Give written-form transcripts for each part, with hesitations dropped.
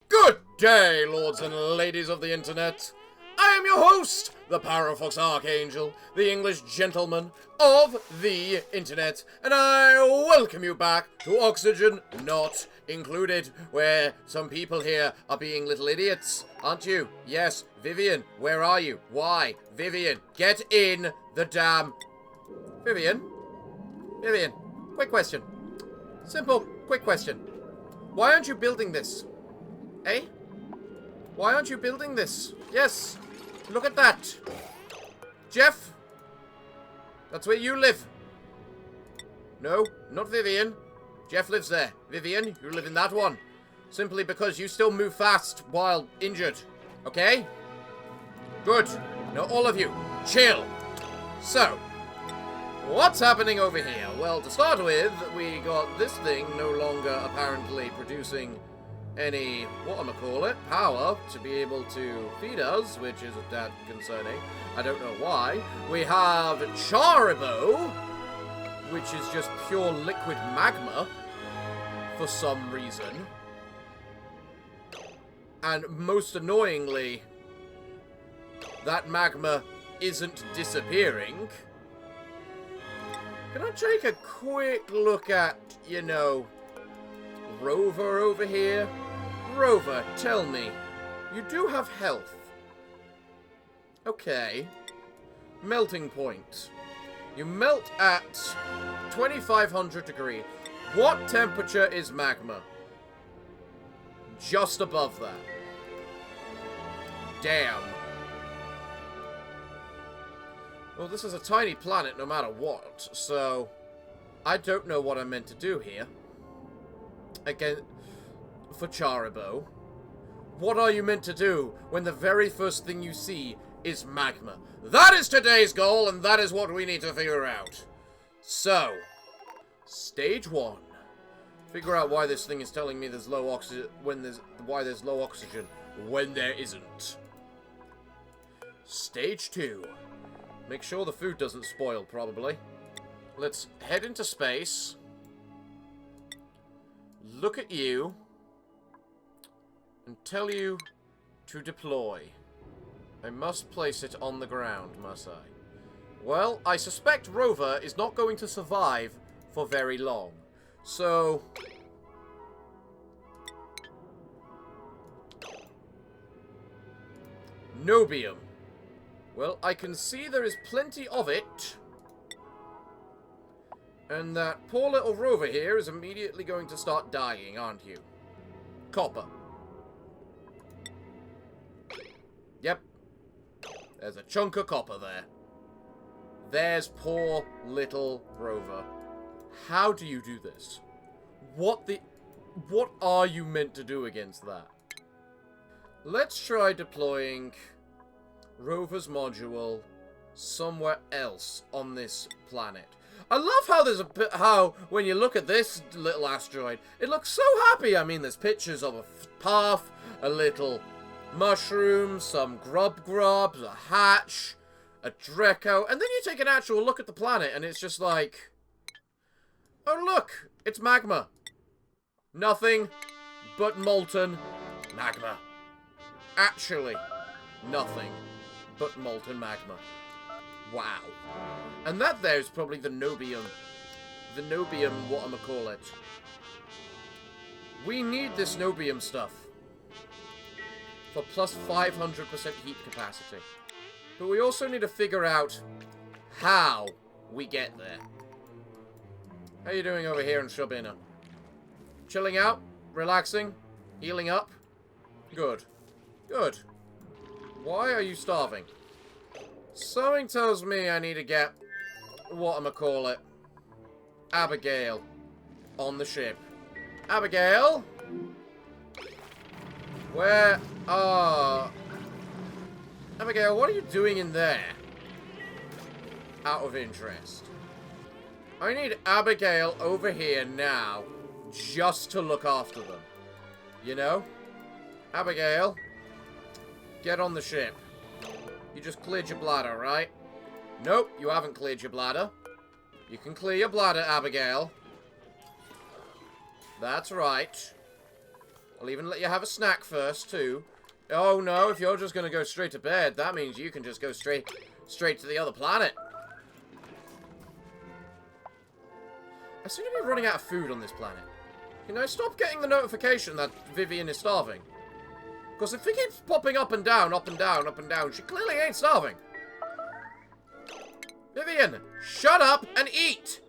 Good day, lords and ladies of the internet. I am your host, the Parafox Archangel, the English gentleman of the internet, and I welcome you back to Oxygen Not Included, where some people here are being little idiots, aren't you? Yes, Vivian, where are you? Why? Vivian, get in the damn... Vivian? Vivian, quick question. Simple, quick question. Why aren't you building this? Eh? Why aren't you building this? Yes. Look at that. Jeff? That's where you live. No, not Vivian. Jeff lives there. Vivian, you live in that one. Simply because you still move fast while injured. Okay? Good. Now all of you, chill. So, what's happening over here? Well, to start with, we got this thing no longer apparently producing any, power to be able to feed us, which is a tad concerning. I don't know why. We have Charibo, which is just pure liquid magma for some reason. And most annoyingly, that magma isn't disappearing. Can I take a quick look at, you know, Rover over here? Rover, tell me, you do have health. Okay. Melting point. You melt at 2500 degrees. What temperature is magma? Just above that. Damn. Well, this is a tiny planet no matter what, so I don't know what I'm meant to do here. Again, for Charibo. What are you meant to do when the very first thing you see is magma? That is today's goal, and that is what we need to figure out. So, stage 1. Figure out why this thing is telling me there's low oxygen why there's low oxygen when there isn't. Stage 2. Make sure the food doesn't spoil, probably. Let's head into space. Look at you. And tell you to deploy. I must place it on the ground, must I? Well, I suspect Rover is not going to survive for very long. So... Nobium. Well, I can see there is plenty of it. And that poor little Rover here is immediately going to start dying, aren't you? Copper. Yep. There's a chunk of copper there. There's poor little Rover. How do you do this? What are you meant to do against that? Let's try deploying Rover's module somewhere else on this planet. I love how there's how when you look at this little asteroid, it looks so happy. I mean, there's pictures of a path, a little mushroom, some grubs, a hatch, a Dreco, and then you take an actual look at the planet, and it's just like, oh look, it's magma. Nothing but molten magma. Actually, nothing but molten magma. Wow. And that there is probably the Nobium. The Nobium, whatchamacallit. We need this Nobium stuff. For plus 500% heat capacity. But we also need to figure out how we get there. How you doing over here in Shrubina? Chilling out? Relaxing? Healing up? Good. Good. Why are you starving? Something tells me I need to get, whatchamacallit, Abigail on the ship. Abigail? Where are... Abigail, what are you doing in there? Out of interest. I need Abigail over here now, just to look after them. You know? Abigail, get on the ship. You just cleared your bladder, right? Nope, you haven't cleared your bladder. You can clear your bladder, Abigail. That's right. I'll even let you have a snack first, too. Oh, no, if you're just going to go straight to bed, that means you can just go straight to the other planet. I seem to be running out of food on this planet. Can I stop getting the notification that Vivian is starving? Because if it keeps popping up and down, up and down, up and down, she clearly ain't starving. Vivian, shut up and eat!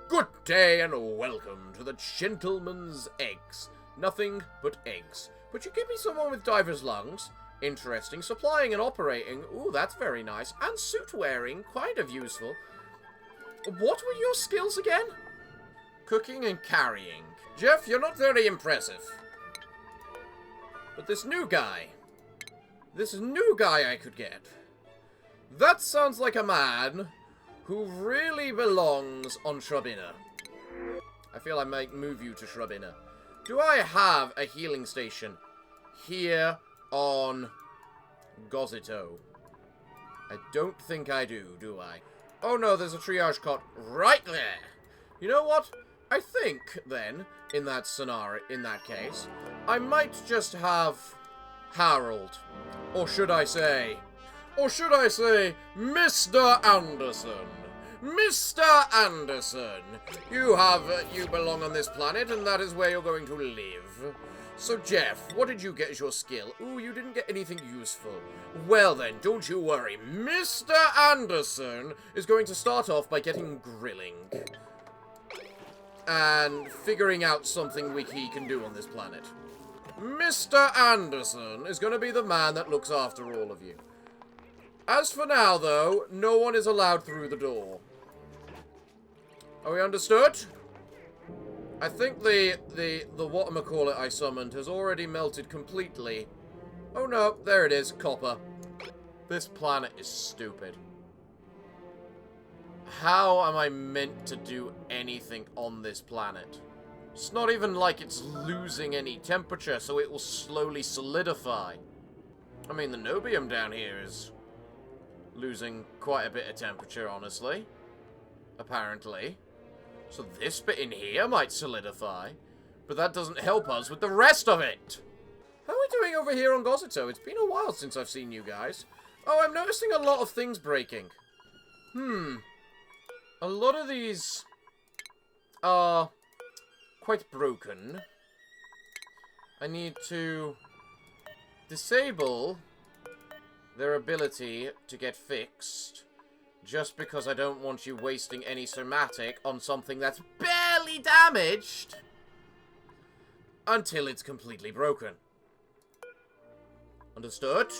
Good day and welcome to the Gentleman's Eggs. Nothing but eggs. But you give me someone with diver's lungs. Interesting. Supplying and operating. Ooh, that's very nice. And suit wearing. Kind of useful. What were your skills again? Cooking and carrying. Jeff, you're not very impressive. But this new guy I could get. That sounds like a man who really belongs on Shrubina. I feel I might move you to Shrubina. Do I have a healing station here on Gossito? I don't think I do I? Oh no, there's a triage cot right there. You know what? I think, then, in that scenario, in that case, I might just have Harold. Or should I say, Mr. Anderson. Mr. Anderson, you belong on this planet, and that is where you're going to live. So, Jeff, what did you get as your skill? Ooh, you didn't get anything useful. Well then, don't you worry. Mr. Anderson is going to start off by getting grilling. And figuring out something he can do on this planet. Mr. Anderson is going to be the man that looks after all of you. As for now, though, no one is allowed through the door. Are we understood? I think the whatchamacallit I summoned has already melted completely. Oh no, there it is, copper. This planet is stupid. How am I meant to do anything on this planet? It's not even like it's losing any temperature, so it will slowly solidify. I mean, the Nobium down here is losing quite a bit of temperature, honestly. Apparently. So this bit in here might solidify. But that doesn't help us with the rest of it. How are we doing over here on Gossito? It's been a while since I've seen you guys. Oh, I'm noticing a lot of things breaking. A lot of these are quite broken. I need to disable their ability to get fixed, just because I don't want you wasting any somatic on something that's barely damaged until it's completely broken. Understood?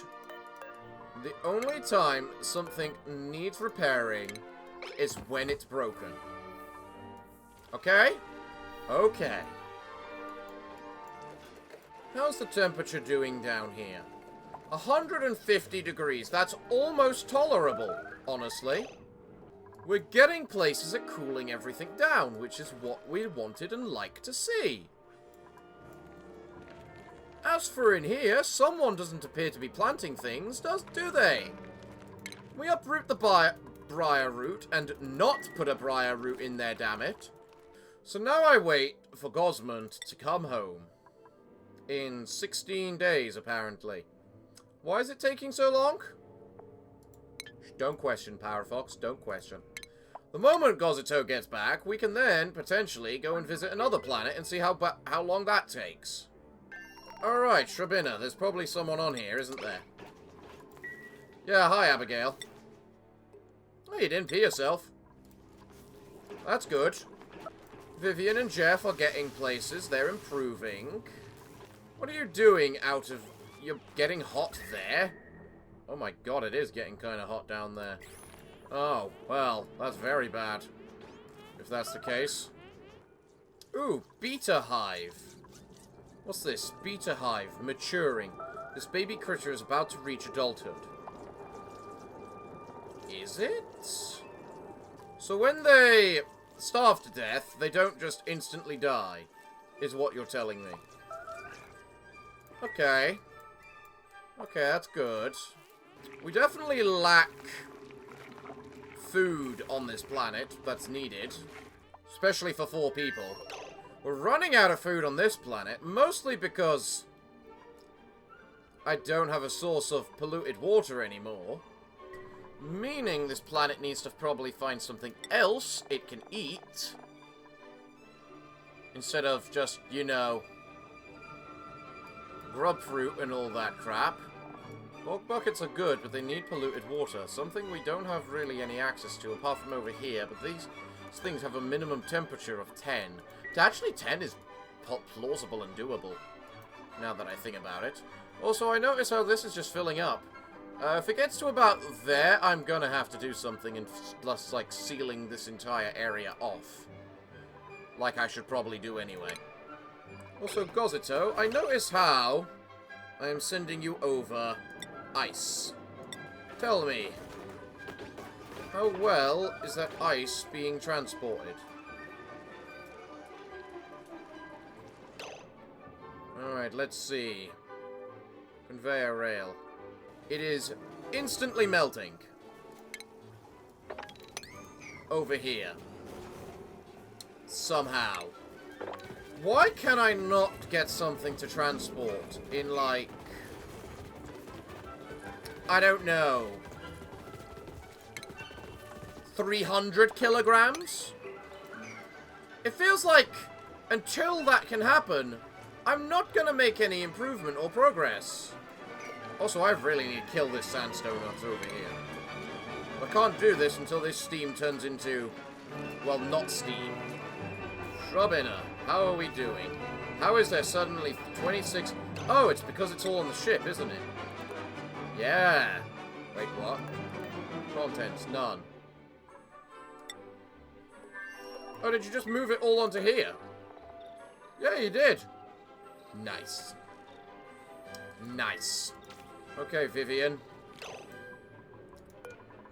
The only time something needs repairing is when it's broken. Okay? Okay. How's the temperature doing down here? 150 degrees. That's almost tolerable, honestly. We're getting places at cooling everything down, which is what we wanted and like to see. As for in here, someone doesn't appear to be planting things, do they? We uproot the briar root and not put a briar root in there, damn it. So now I wait for Gosmond to come home. In 16 days, apparently. Why is it taking so long? Don't question, Parafox. Don't question. The moment Gossito gets back, we can then, potentially, go and visit another planet and see how long that takes. Alright, Shrubina. There's probably someone on here, isn't there? Yeah, hi, Abigail. Oh, you didn't pee yourself. That's good. Vivian and Jeff are getting places. They're improving. What are you doing out of... You're getting hot there? Oh my god, it is getting kind of hot down there. Oh, well, that's very bad. If that's the case. Ooh, beta hive. What's this? Beta hive. Maturing. This baby critter is about to reach adulthood. Is it? So when they starve to death, they don't just instantly die, is what you're telling me. Okay. Okay, that's good. We definitely lack food on this planet that's needed. Especially for 4 people. We're running out of food on this planet, mostly because I don't have a source of polluted water anymore. Meaning this planet needs to probably find something else it can eat. Instead of just, you know, grub fruit and all that crap. Bulk buckets are good, but they need polluted water. Something we don't have really any access to, apart from over here. But these things have a minimum temperature of 10. Actually, 10 is plausible and doable, now that I think about it. Also, I notice how this is just filling up. If it gets to about there, I'm gonna have to do something and just, like, sealing this entire area off. Like I should probably do anyway. Also, Gossito, I notice how I am sending you over ice. Tell me, how well is that ice being transported? Alright, let's see. Conveyor rail. It is instantly melting. Over here. Somehow. Why can I not get something to transport in, like, I don't know, 300 kilograms? It feels like until that can happen, I'm not gonna make any improvement or progress. Also, I really need to kill this sandstone that's over here. I can't do this until this steam turns into, well, not steam. Shrubina, how are we doing? How is there suddenly 26... Oh, it's because it's all on the ship, isn't it? Yeah. Wait, what? Contents, none. Oh, did you just move it all onto here? Yeah, you did. Nice. Nice. Okay, Vivian.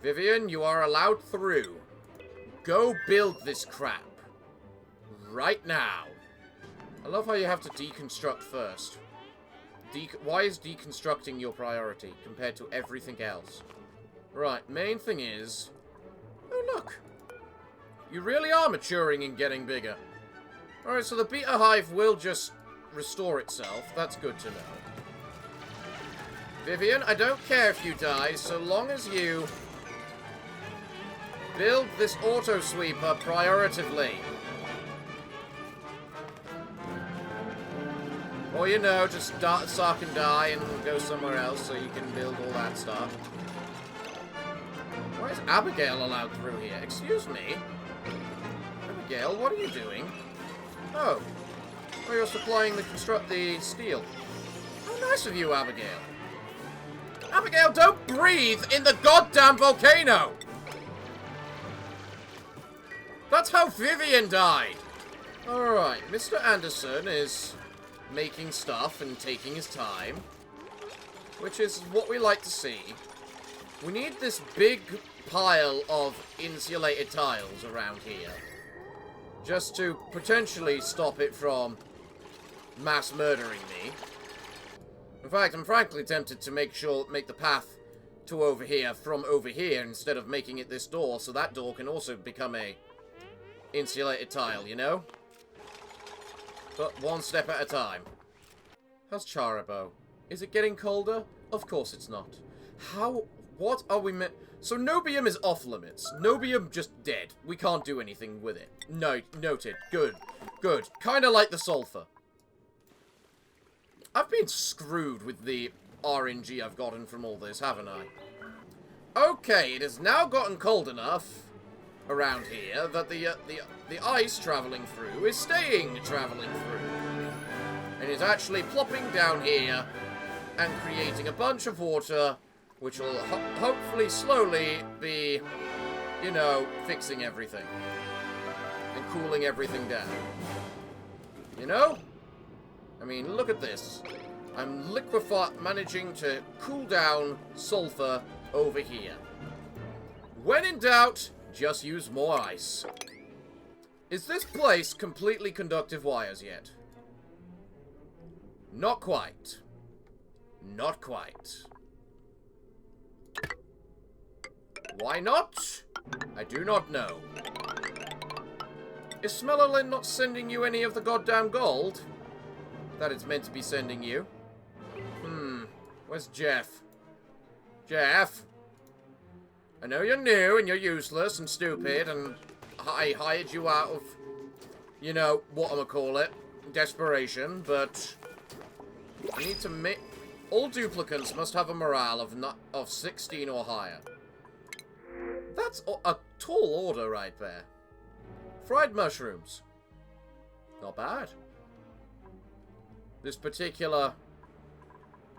Vivian, you are allowed through. Go build this crap. Right now. I love how you have to deconstruct first. Why is deconstructing your priority compared to everything else? Right, main thing is... Oh, look. You really are maturing and getting bigger. Alright, so the beta hive will just restore itself. That's good to know. Vivian, I don't care if you die, so long as you build this auto sweeper prioritatively. Or, you know, just suck and die and go somewhere else so you can build all that stuff. Why is Abigail allowed through here? Excuse me? Abigail, what are you doing? Oh. Oh, you're supplying the steel. How nice of you, Abigail. Abigail, don't breathe in the goddamn volcano! That's how Vivian died! Alright, Mr. Anderson is making stuff and taking his time, which is what we like to see. We need this big pile of insulated tiles around here, just to potentially stop it from mass murdering me. In fact, I'm frankly tempted to make the path to over here from over here instead of making it this door, so that door can also become a insulated tile, you know? But one step at a time. How's Charabo? Is it getting colder? Of course it's not. What are we meant... So Nobium is off limits. Nobium just dead. We can't do anything with it. No, noted. Good. Good. Kinda like the sulfur. I've been screwed with the RNG I've gotten from all this, haven't I? Okay, it has now gotten cold enough around here that the ice traveling through is staying traveling through. And is actually plopping down here and creating a bunch of water, which will hopefully slowly be, you know, fixing everything. And cooling everything down. You know? I mean, look at this. I'm managing to cool down sulfur over here. When in doubt, just use more ice. Is this place completely conductive wires yet? Not quite. Not quite. Why not? I do not know. Is Smellerlin not sending you any of the goddamn gold that it's meant to be sending you? Where's Jeff? Jeff? I know you're new and you're useless and stupid and I hired you out of, you know, whatchamacallit, desperation, but I need to make... All duplicants must have a morale of 16 or higher. That's a tall order right there. Fried mushrooms. Not bad. This particular,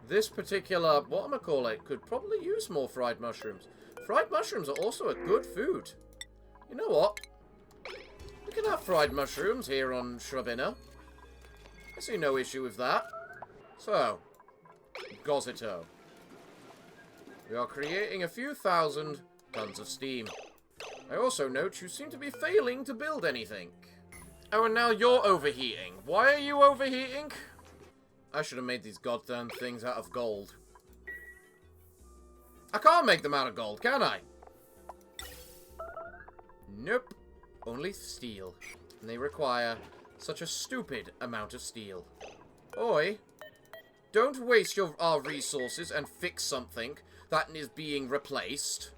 whatchamacallit, could probably use more fried mushrooms. Fried mushrooms are also a good food. You know what? We can have fried mushrooms here on Shrubina. I see no issue with that. So, Gossito. We are creating a few thousand tons of steam. I also note you seem to be failing to build anything. Oh, and now you're overheating. Why are you overheating? I should have made these goddamn things out of gold. I can't make them out of gold, can I? Nope. Only steel. And they require such a stupid amount of steel. Oi. Don't waste our resources and fix something that is being replaced.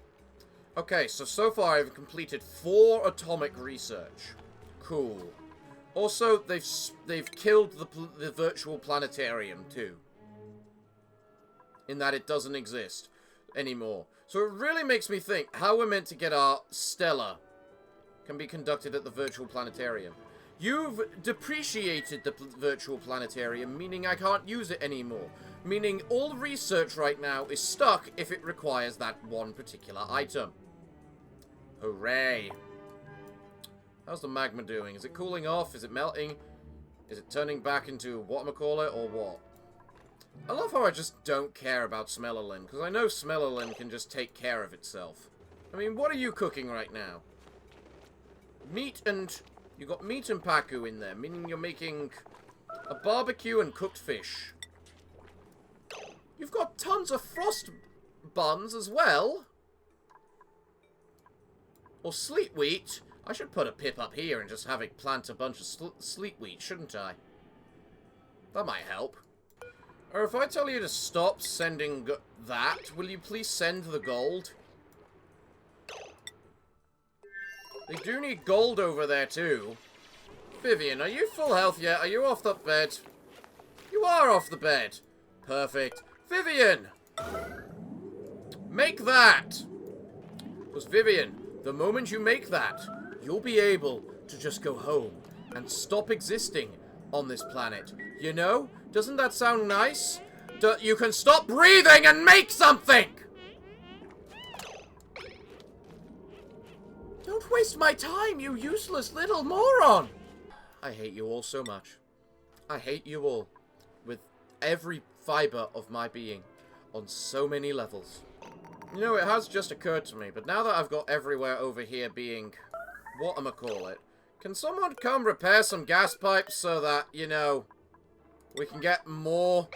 Okay, so far I've completed 4 atomic research. Cool. Also, they've killed the virtual planetarium too. In that it doesn't exist anymore. So it really makes me think how we're meant to get our Stella can be conducted at the virtual planetarium. You've depreciated the virtual planetarium, meaning I can't use it anymore. Meaning all research right now is stuck if it requires that one particular item. Hooray. How's the magma doing? Is it cooling off? Is it melting? Is it turning back into whatchamacallit or what? I love how I just don't care about Smellerlin, because I know Smellerlin can just take care of itself. I mean, what are you cooking right now? Meat and... You got meat and paku in there, meaning you're making a barbecue and cooked fish. You've got tons of frost buns as well. Or sleet wheat. I should put a pip up here and just have it plant a bunch of sleet wheat, shouldn't I? That might help. Or if I tell you to stop sending that, will you please send the gold? They do need gold over there, too. Vivian, are you full health yet? Are you off the bed? You are off the bed. Perfect. Vivian! Make that! Because, Vivian, the moment you make that, you'll be able to just go home and stop existing on this planet. You know? Doesn't that sound nice? You can stop breathing and make something! Don't waste my time, you useless little moron! I hate you all so much. I hate you all. With every fiber of my being. On so many levels. You know, it has just occurred to me, but now that I've got everywhere over here being... whatchamacallit, can someone come repair some gas pipes so that, you know... we can get more...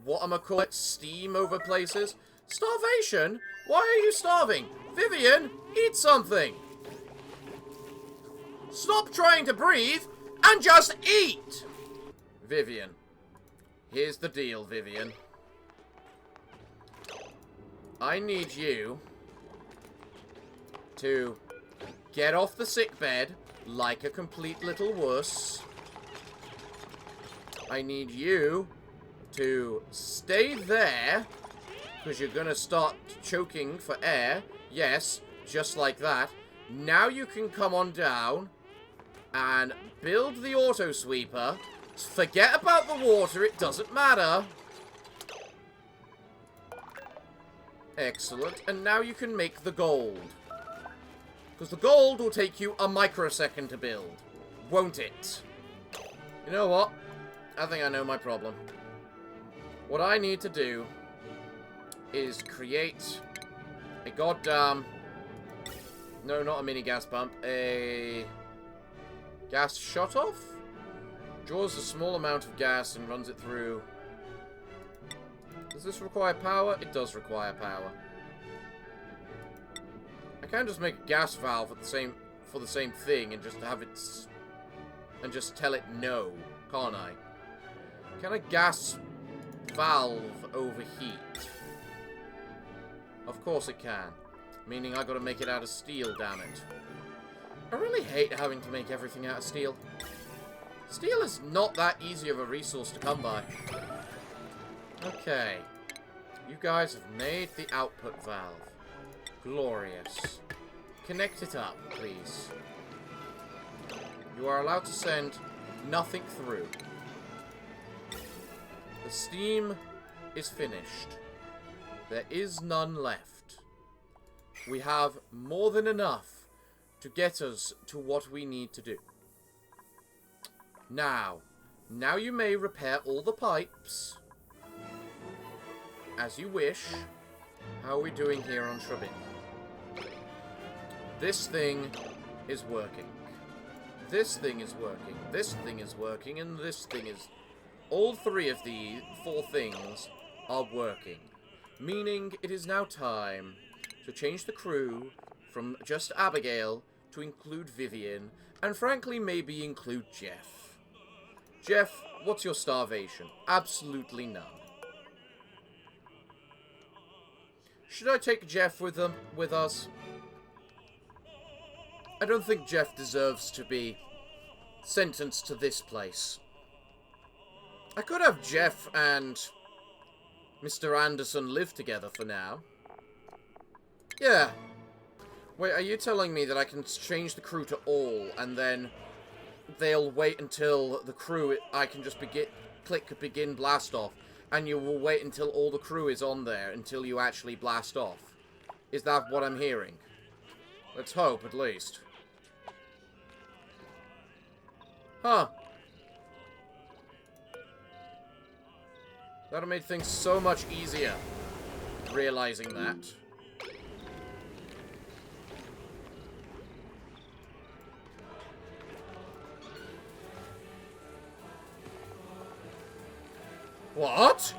whatchamacallit, steam over places? Starvation? Why are you starving? Vivian, eat something! Stop trying to breathe and just eat! Vivian. Here's the deal, Vivian. I need you to get off the sick bed like a complete little wuss. I need you to stay there because you're going to start choking for air. Yes, just like that. Now you can come on down and build the auto sweeper. Forget about the water, it doesn't matter. Excellent. And now you can make the gold. Because the gold will take you a microsecond to build. Won't it? You know what? I think I know my problem. What I need to do is create a goddamn... no, not a mini gas pump. A gas shutoff? Draws a small amount of gas and runs it through. Does this require power? It does require power. I can just make a gas valve at the same for the same thing and just have it... and just tell it no, can't I? Can a gas valve overheat? Of course it can. Meaning I gotta make it out of steel, damn it. I really hate having to make everything out of steel. Steel is not that easy of a resource to come by. Okay. You guys have made the output valve. Glorious. Connect it up, please. You are allowed to send nothing through. The steam is finished. There is none left. We have more than enough to get us to what we need to do. Now you may repair all the pipes as you wish. How are we doing here on Shrubina? This thing is working. This thing is working. This thing is working. And this thing is... All three of the 4 things are working. Meaning it is now time to change the crew from just Abigail to include Vivian. And frankly, maybe include Jeff. Jeff, what's your starvation? Absolutely none. Should I take Jeff with us? I don't think Jeff deserves to be sentenced to this place. I could have Jeff and Mr. Anderson live together for now. Yeah. Wait, are you telling me that I can change the crew to all, and then they'll wait until the crew... I can just click begin blast off, and you will wait until all the crew is on there until you actually blast off? Is that what I'm hearing? Let's hope, at least. Huh. That would have made things so much easier, realizing that. What?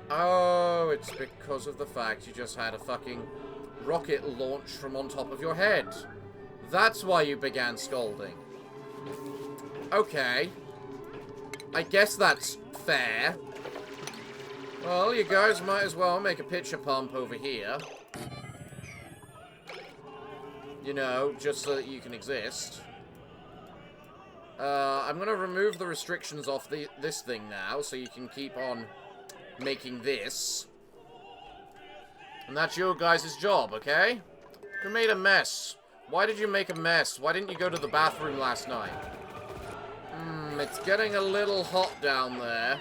Oh, it's because of the fact you just had a fucking rocket launch from on top of your head. That's why you began scolding. Okay. I guess that's fair. Well, you guys might as well make a pitcher pump over here. You know, just so that you can exist. I'm gonna remove the restrictions off this thing now, so you can keep on making this. And that's your guys' job, okay? You made a mess. Why did you make a mess? Why didn't you go to the bathroom last night? It's getting a little hot down there.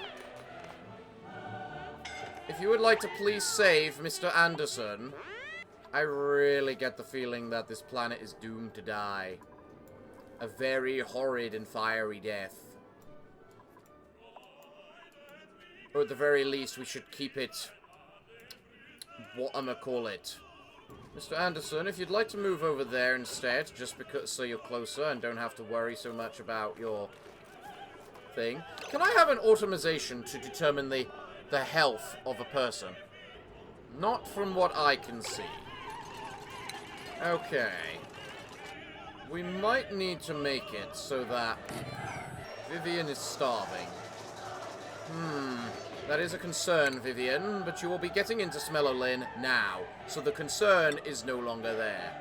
If you would like to please save Mr. Anderson, I really get the feeling that this planet is doomed to die. A very horrid and fiery death. Or at the very least, we should keep it... whatchamacallit. Mr. Anderson, if you'd like to move over there instead, just because so you're closer and don't have to worry so much about your thing. Can I have an automation to determine the health of a person? Not from what I can see. Okay. We might need to make it so that Vivian is starving. That is a concern, Vivian, but you will be getting into Smellolin now, so the concern is no longer there.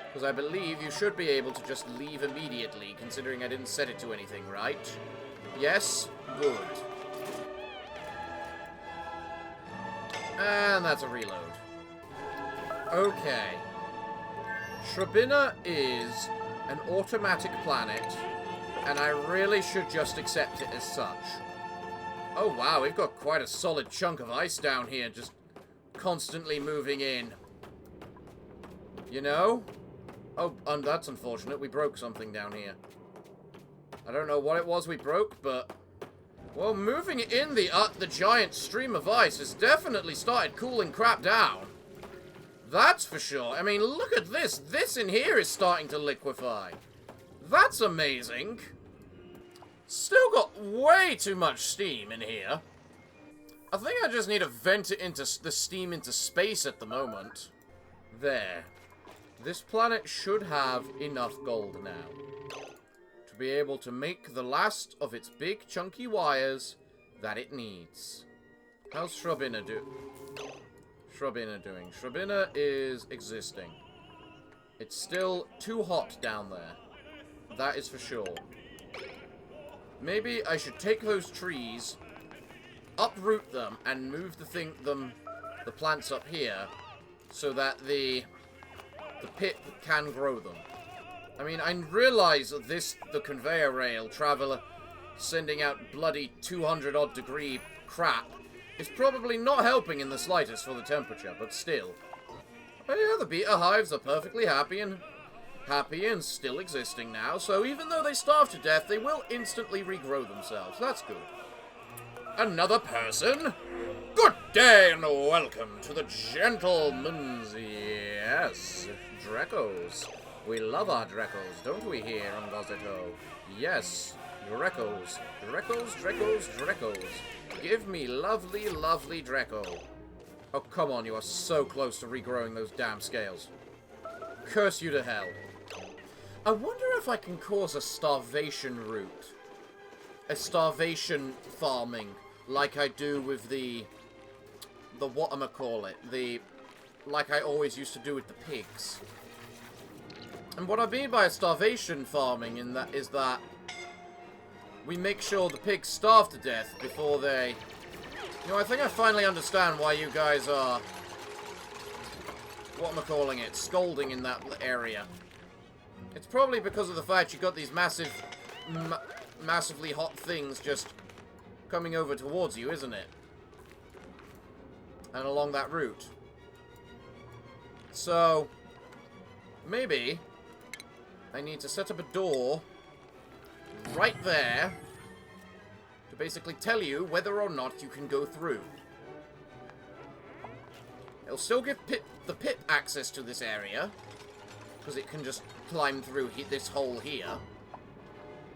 Because I believe you should be able to just leave immediately, considering I didn't set it to anything, right? Yes? Good. And that's a reload. Okay. Shrubina is an automatic planet, and I really should just accept it as such. Oh wow, we've got quite a solid chunk of ice down here, just constantly moving in. You know? Oh, that's unfortunate. We broke something down here. I don't know what it was we broke, but... well, moving in the giant stream of ice has definitely started cooling crap down. That's for sure. I mean, look at this. This in here is starting to liquefy. That's amazing. Still got way too much steam in here. I think I just need to vent it into the steam into space at the moment. There. This planet should have enough gold now to be able to make the last of its big chunky wires that it needs. How's Shrubina doing? Shrubina is existing. It's still too hot down there. That is for sure. Maybe I should take those trees, uproot them, and move the plants up here so that the pit can grow them. I mean, I realize that the conveyor rail traveler sending out bloody 200-odd degree crap is probably not helping in the slightest for the temperature, but still. Oh yeah, the beta hives are perfectly happy and still existing now, so even though they starve to death, they will instantly regrow themselves. That's good. Another person? Good day and welcome to the gentlemen's, yes, Drecos. We love our Drecos, don't we, here on Gossito? Yes, Drecos. Drecos. Give me lovely, lovely Dreco. Oh, come on, you are so close to regrowing those damn scales. Curse you to hell. I wonder if I can cause a starvation route. A starvation farming, like I do with the whatchamacallit, like I always used to do with the pigs. And what I mean by a starvation farming is that we make sure the pigs starve to death before they... You know, I think I finally understand why you guys are... whatchamacallit, scolding in that area. It's probably because of the fact you got these massively hot things just coming over towards you, isn't it? And along that route. So, maybe I need to set up a door right there to basically tell you whether or not you can go through. It'll still give the pit access to this area, because it can just climb through this hole here.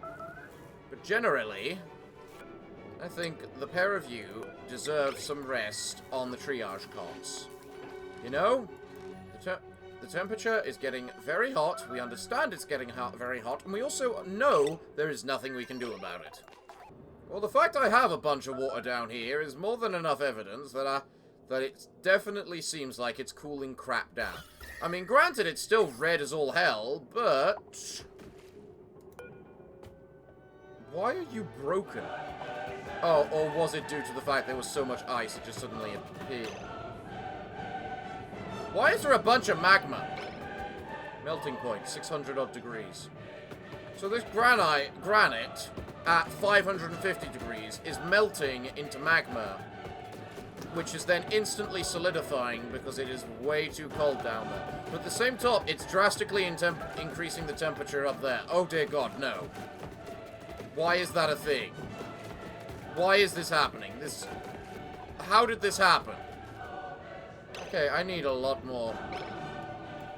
But generally, I think the pair of you deserve some rest on the triage cots. You know, the temperature is getting very hot. We understand it's getting very hot, and we also know there is nothing we can do about it. Well, the fact I have a bunch of water down here is more than enough evidence that it definitely seems like it's cooling crap down. I mean, granted, it's still red as all hell, but... Why are you broken? Oh, or was it due to the fact there was so much ice it just suddenly appeared? Why is there a bunch of magma? Melting point, 600-odd degrees. So this granite at 550 degrees is melting into magma, which is then instantly solidifying because it is way too cold down there. But at the same time, it's drastically increasing the temperature up there. Oh dear God, no. Why is that a thing? Why is this happening? How did this happen? Okay, I need a lot more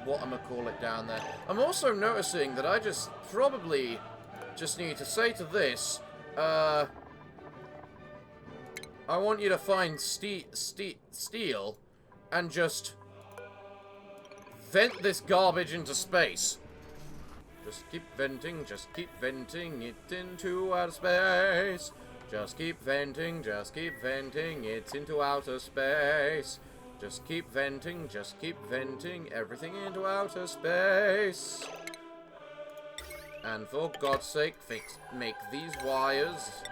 whatchamacallit down there. I'm also noticing that I probably just need to say to this, I want you to find steel and just vent this garbage into space. Just keep venting it into outer space. Just keep venting it into outer space. Just keep venting everything into outer space. And for God's sake, make these wires.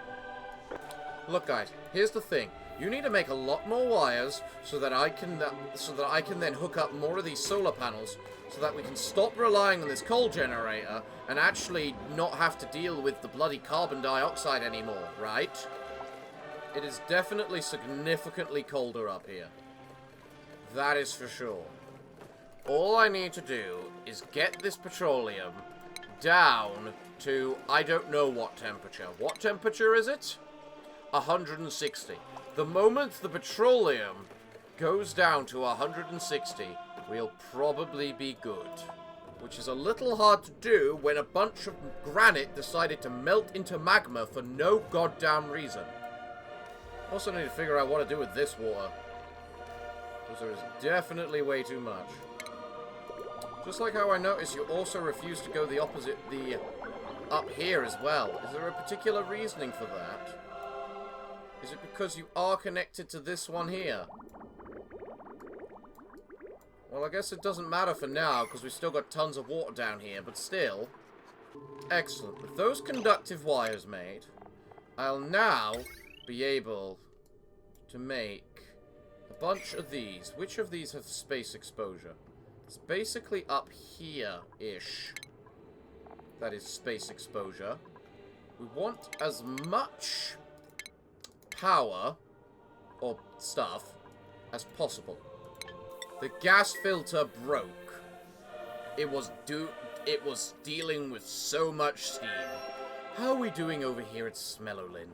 Look, guys, here's the thing. You need to make a lot more wires so that I can then hook up more of these solar panels so that we can stop relying on this coal generator and actually not have to deal with the bloody carbon dioxide anymore, right? It is definitely significantly colder up here. That is for sure. All I need to do is get this petroleum down to I don't know what temperature. What temperature is it? 160. The moment the petroleum goes down to 160, we'll probably be good. Which is a little hard to do when a bunch of granite decided to melt into magma for no goddamn reason. Also need to figure out what to do with this water. Because there is definitely way too much. Just like how I noticed you also refuse to go the opposite, up here as well. Is there a particular reasoning for that? Is it because you are connected to this one here? Well, I guess it doesn't matter for now, because we've still got tons of water down here, but still. Excellent. With those conductive wires made, I'll now be able to make a bunch of these. Which of these have space exposure? It's basically up here-ish. That is space exposure. We want as much power, or stuff, as possible. The gas filter broke. It was dealing with so much steam. How are we doing over here at Smellolin?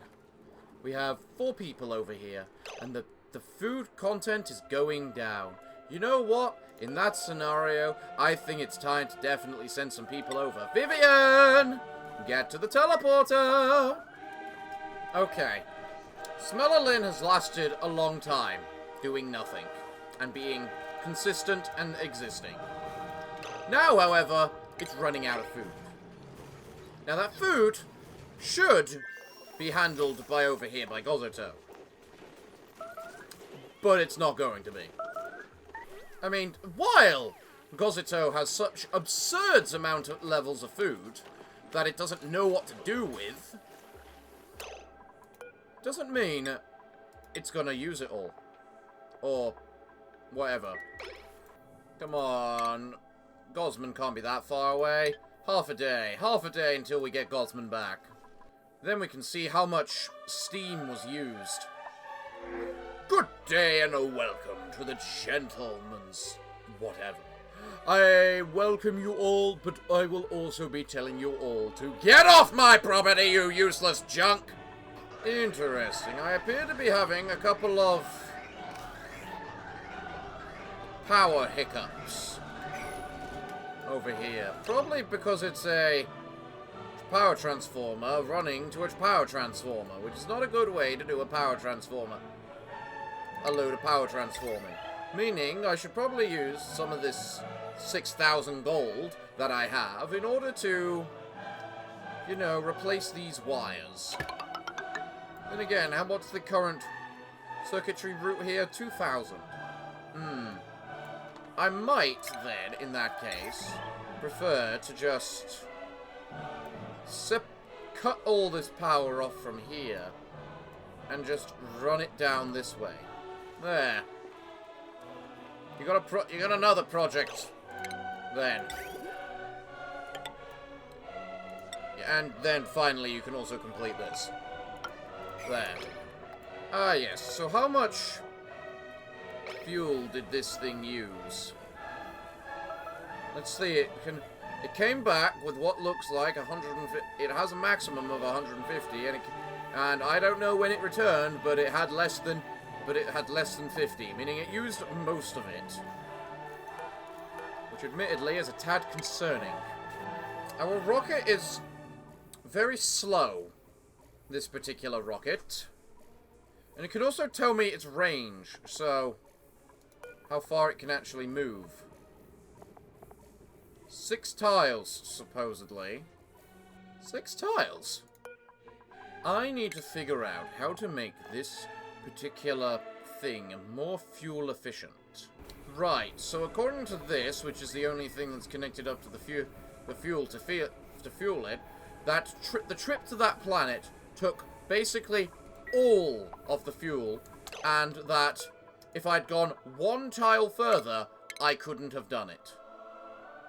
We have 4 people over here, and the food content is going down. You know what? In that scenario, I think it's time to definitely send some people over. Vivian! Get to the teleporter! Okay. Smellolin has lasted a long time, doing nothing, and being consistent and existing. Now, however, it's running out of food. Now, that food should be handled by over here, by Gossito. But it's not going to be. I mean, while Gossito has such absurd amount of levels of food that it doesn't know what to do with, doesn't mean it's gonna use it all. Or whatever. Come on. Gosman can't be that far away. Half a day until we get Gosman back. Then we can see how much steam was used. Good day and a welcome to the gentleman's whatever. I welcome you all, but I will also be telling you all to get off my property, you useless junk! Interesting. I appear to be having a couple of power hiccups over here. Probably because it's a power transformer running to a power transformer, which is not a good way to do a power transformer. A load of power transforming. Meaning, I should probably use some of this 6,000 gold that I have in order to, you know, replace these wires. Then again, what's the current circuitry route here? 2,000. I might, then, in that case, prefer to just cut all this power off from here and just run it down this way. There. You got another project, then. And then, finally, you can also complete this. There. Ah, yes. So how much fuel did this thing use? Let's see. It came back with what looks like 150. It has a maximum of 150, and I don't know when it returned, but it had less than 50, meaning it used most of it. Which admittedly is a tad concerning. Our rocket is very slow, this particular rocket. And it can also tell me its range, so how far it can actually move. 6 tiles, supposedly. 6 tiles? I need to figure out how to make this particular thing more fuel efficient. Right, so according to this, which is the only thing that's connected up to the fuel to fuel it, the trip to that planet took basically all of the fuel, and that if I'd gone 1 tile further, I couldn't have done it.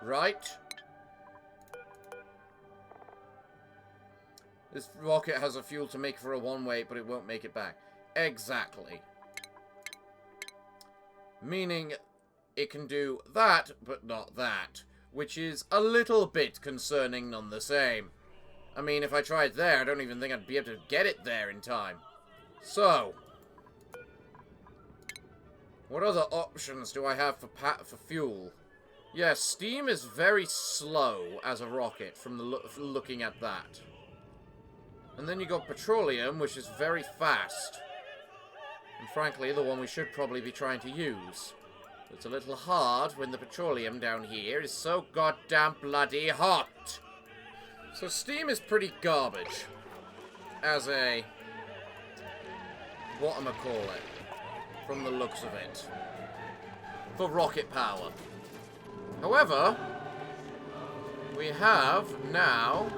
Right? This rocket has a fuel to make for a one-way, but it won't make it back. Exactly. Meaning it can do that, but not that. Which is a little bit concerning none the same. I mean, if I tried there, I don't even think I'd be able to get it there in time. So, what other options do I have for fuel? Yes, steam is very slow as a rocket from looking at that. And then you got petroleum, which is very fast. And frankly, the one we should probably be trying to use. It's a little hard when the petroleum down here is so goddamn bloody hot. So steam is pretty garbage. As a... whatchamacallit. From the looks of it. For rocket power. However, we have now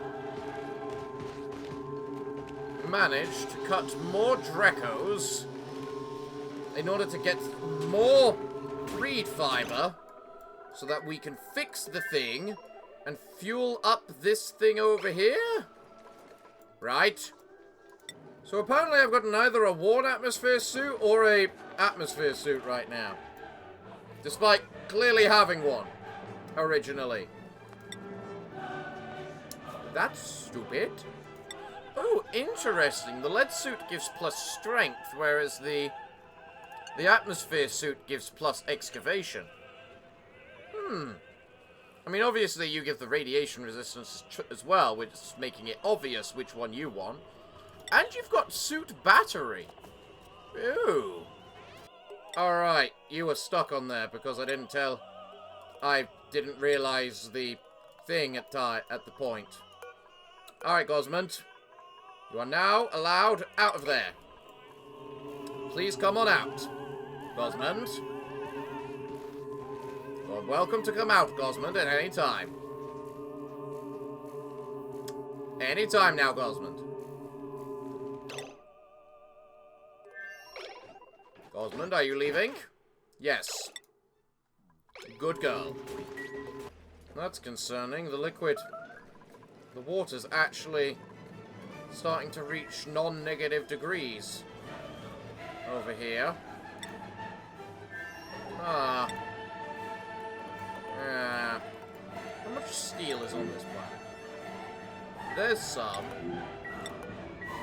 managed to cut more Drecos in order to get more reed fiber so that we can fix the thing and fuel up this thing over here. Right. So apparently I've got neither a worn atmosphere suit or a atmosphere suit right now. Despite clearly having one originally. That's stupid. Oh, interesting. The lead suit gives plus strength, whereas the atmosphere suit gives plus excavation. I mean, obviously you give the radiation resistance as well, which is making it obvious which one you want. And you've got suit battery. Ooh. Alright, you were stuck on there because I didn't realize the thing at the point. Alright, Gosmond. You are now allowed out of there. Please come on out, Gosmond. You're welcome to come out, Gosmond, at any time. Any time now, Gosmond. Gosmond, are you leaving? Yes. Good girl. That's concerning. The water's actually starting to reach non-negative degrees over here. How much steel is on this planet? There's some.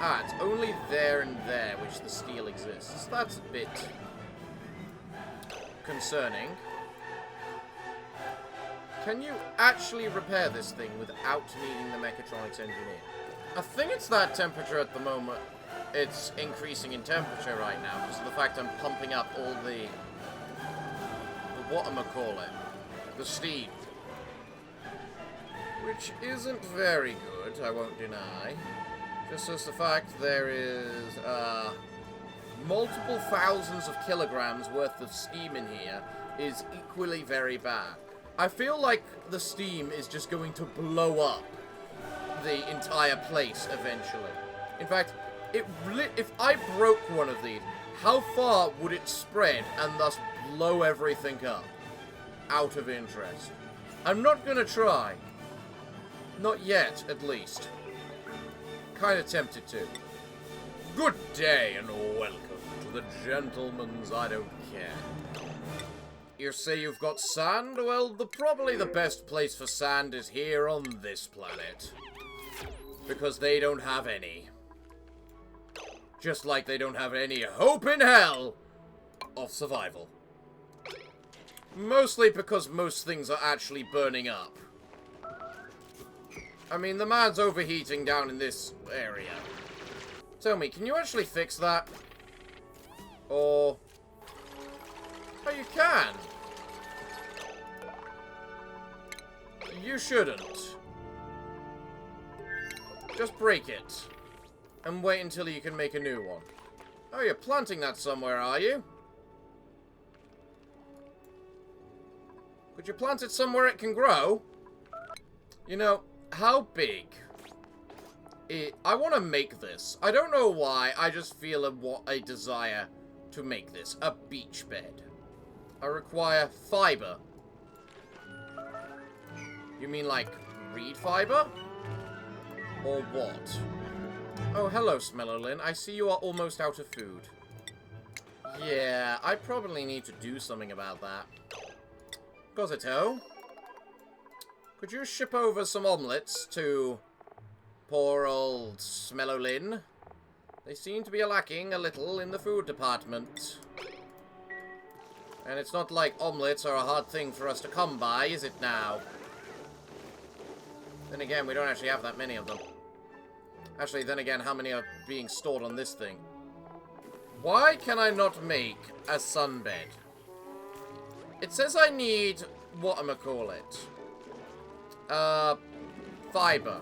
It's only there and there which the steel exists. That's a bit concerning. Can you actually repair this thing without needing the mechatronics engineer? I think it's that temperature at the moment. It's increasing in temperature right now because of the fact I'm pumping up all the whatchamacallit, the steam. Which isn't very good, I won't deny. Just as the fact there is multiple thousands of kilograms worth of steam in here is equally very bad. I feel like the steam is just going to blow up the entire place eventually. In fact, if I broke one of these, how far would it spread and thus blow everything up? Out of interest. I'm not gonna try. Not yet, at least. Kinda tempted to. Good day and welcome to the Gentleman's I Don't Care. You say you've got sand? Well, probably the best place for sand is here on this planet. Because they don't have any. Just like they don't have any hope in hell of survival. Mostly because most things are actually burning up. I mean, the man's overheating down in this area. Tell me, can you actually fix that? Or... oh, you can. You shouldn't. Just break it. And wait until you can make a new one. Oh, you're planting that somewhere, are you? Could you plant it somewhere it can grow? You know, how big? I want to make this. I don't know why, I just feel a desire to make this. A beach bed. I require fiber. You mean like reed fiber? Or what? Oh, hello, Smellolin. I see you are almost out of food. Yeah, I probably need to do something about that. Gossito, could you ship over some omelets to poor old Smellolin? They seem to be lacking a little in the food department. And it's not like omelets are a hard thing for us to come by, is it now? Then again, we don't actually have that many of them. Actually, then again, how many are being stored on this thing? Why can I not make a sunbed? It says I need, whatchamacallit? Fiber.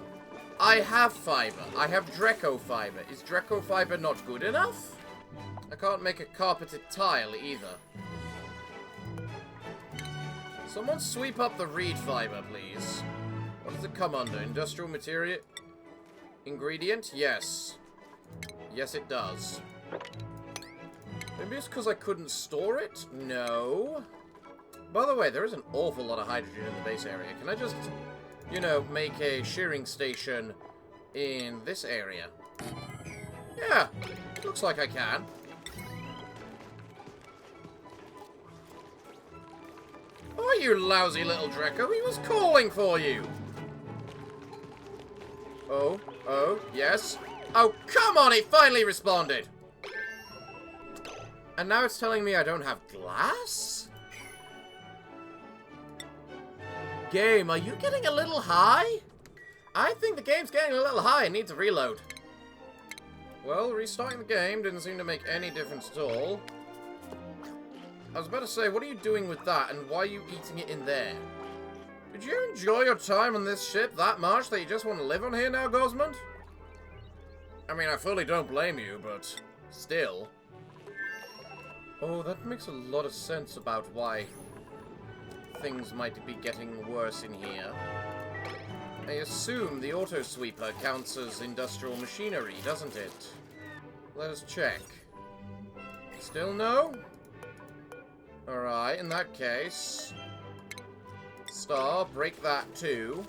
I have fiber. I have Dreco fiber. Is Dreco fiber not good enough? I can't make a carpeted tile either. Someone sweep up the reed fiber, please. What does it come under? Industrial material? Ingredient? Yes. Yes, it does. Maybe it's because I couldn't store it? No. By the way, there is an awful lot of hydrogen in the base area. Can I just, you know, make a shearing station in this area? Yeah, looks like I can. Oh, you lousy little Dreco, he was calling for you! Oh, yes. Oh, come on, he finally responded! And now it's telling me I don't have glass? Game, are you getting a little high? I think the game's getting a little high. It needs a reload. Well, restarting the game didn't seem to make any difference at all. I was about to say, what are you doing with that, and why are you eating it in there? Did you enjoy your time on this ship that much that you just want to live on here now, Gosmond? I mean, I fully don't blame you, but still. Oh, that makes a lot of sense about why things might be getting worse in here. I assume the auto sweeper counts as industrial machinery, doesn't it? Let us check. Still no? Alright, in that case... Star, break that too.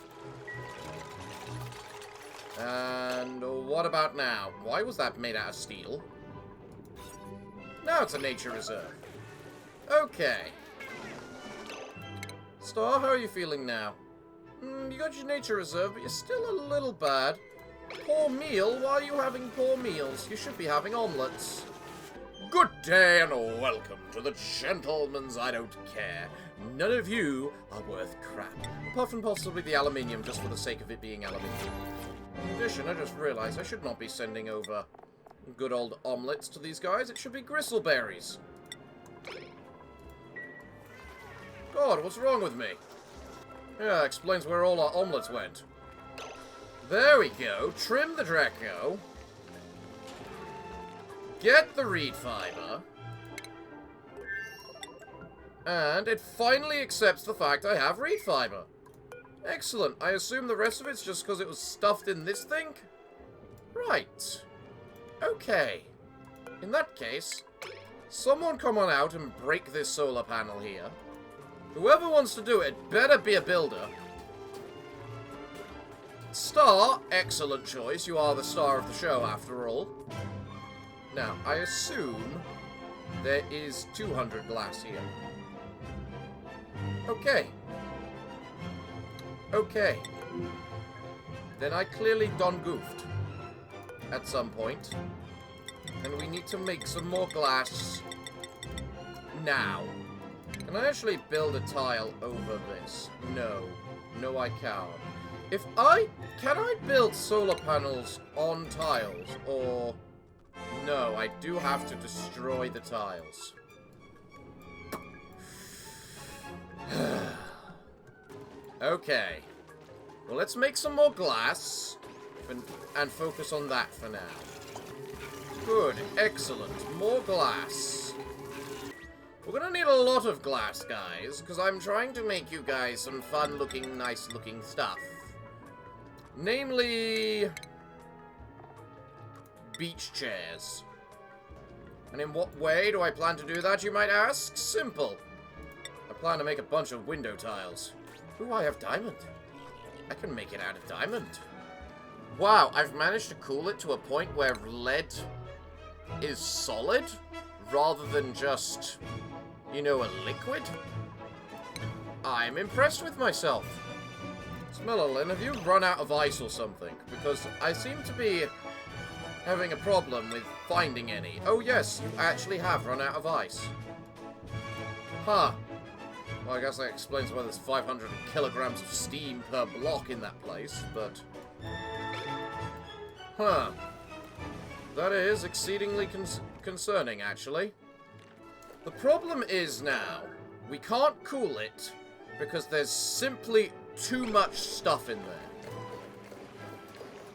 And what about now? Why was that made out of steel? Now it's a nature reserve. Okay. Star, how are you feeling now? You got your nature reserve, but you're still a little bad. Poor meal? Why are you having poor meals? You should be having omelets. Good day and welcome to the gentleman's I don't care. None of you are worth crap. Apart from possibly the aluminium, just for the sake of it being aluminium. In addition, I just realized I should not be sending over good old omelets to these guys. It should be gristleberries. God, what's wrong with me? Yeah, explains where all our omelets went. There we go. Trim the Dreco. Get the reed fiber. And it finally accepts the fact I have reed fiber. Excellent. I assume the rest of it's just because it was stuffed in this thing? Right. Okay. In that case, someone come on out and break this solar panel here. Whoever wants to do it better be a builder. Star, excellent choice. You are the star of the show, after all. Now, I assume there is 200 glass here. Okay. Okay. Then I clearly done goofed. At some point. And we need to make some more glass now. Can I actually build a tile over this? No. No, I can't. Can I build solar panels on tiles? Or... No, I do have to destroy the tiles. Okay. Well, let's make some more glass. And focus on that for now. Good. Excellent. More glass. We're gonna need a lot of glass, guys, because I'm trying to make you guys some fun-looking, nice-looking stuff. Namely... beach chairs. And in what way do I plan to do that, you might ask? Simple. I plan to make a bunch of window tiles. Ooh, I have diamond. I can make it out of diamond. Wow, I've managed to cool it to a point where lead is solid, rather than just, you know, a liquid. I'm impressed with myself. Smellerlin, have you run out of ice or something? Because I seem to be having a problem with finding any. Oh yes, you actually have run out of ice. Huh. Well, I guess that explains why there's 500 kilograms of steam per block in that place, but... Huh. That is exceedingly concerning, actually. The problem is now, we can't cool it because there's simply too much stuff in there.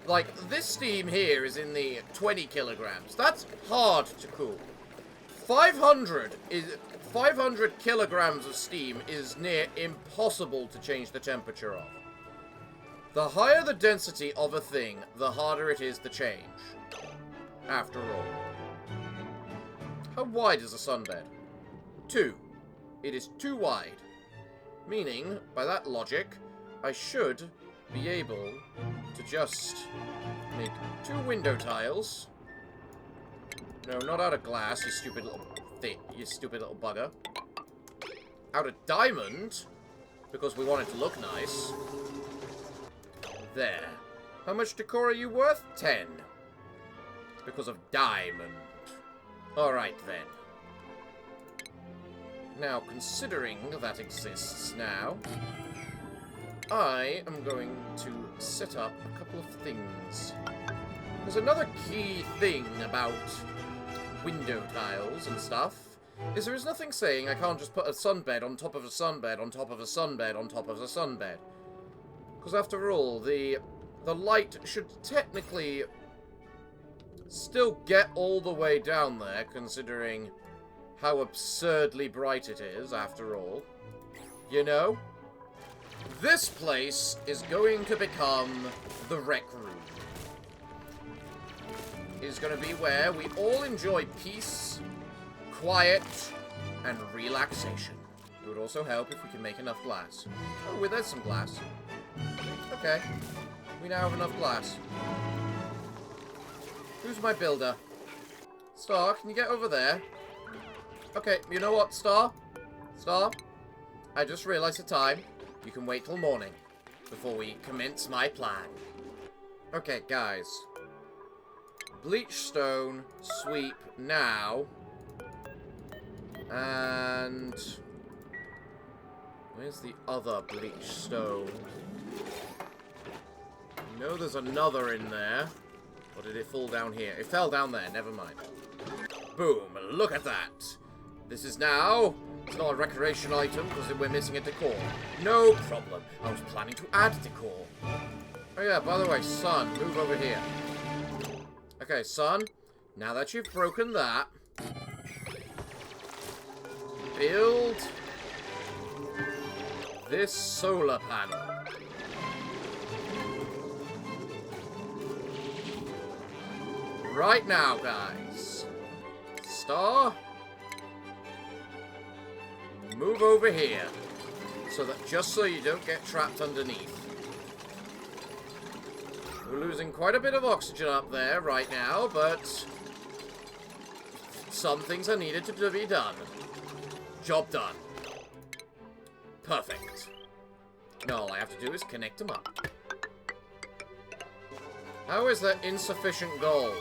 Like, this steam here is in the 20 kilograms. That's hard to cool. 500 kilograms of steam is near impossible to change the temperature of. The higher the density of a thing, the harder it is to change. After all. How wide is a sunbed? 2. It is too wide. Meaning, by that logic, I should be able to just make 2 window tiles. No, not out of glass, you stupid little bugger. Out of diamond, because we want it to look nice. There. How much decor are you worth? 10. Because of diamond. Alright, then. Now, considering that exists now, I am going to set up a couple of things. There's another key thing about window tiles and stuff, is there is nothing saying I can't just put a sunbed on top of a sunbed on top of a sunbed on top of a sunbed. Because after all, the light should technically still get all the way down there, considering how absurdly bright it is, after all. You know? This place is going to become the rec room. It's going to be where we all enjoy peace, quiet, and relaxation. It would also help if we can make enough glass. Oh, well, there's some glass. Okay. We now have enough glass. Who's my builder? Star, can you get over there? Okay, you know what, Star? Star, I just realized the time. You can wait till morning before we commence my plan. Okay, guys. Bleach stone, sweep now. And where's the other bleach stone? You know there's another in there. Or did it fall down here? It fell down there, never mind. Boom, look at that. This is now... It's not a recreation item because we're missing a decor. No problem. I was planning to add decor. Oh yeah, by the way, son, move over here. Okay, son, now that you've broken that, build this solar panel. Right now, guys. Star, move over here, so that just so you don't get trapped underneath. We're losing quite a bit of oxygen up there right now, but some things are needed to be done. Job done. Perfect. Now all I have to do is connect them up. How is that insufficient gold?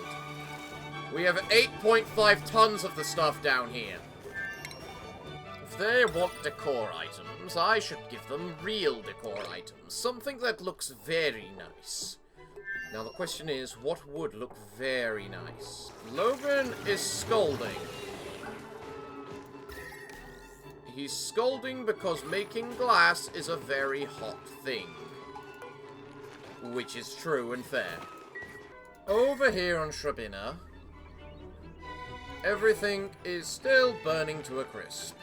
We have 8.5 tons of the stuff down here. If they want decor items, I should give them real decor items. Something that looks very nice. Now the question is, what would look very nice? Logan is scolding. He's scolding because making glass is a very hot thing. Which is true and fair. Over here on Shrubina, everything is still burning to a crisp.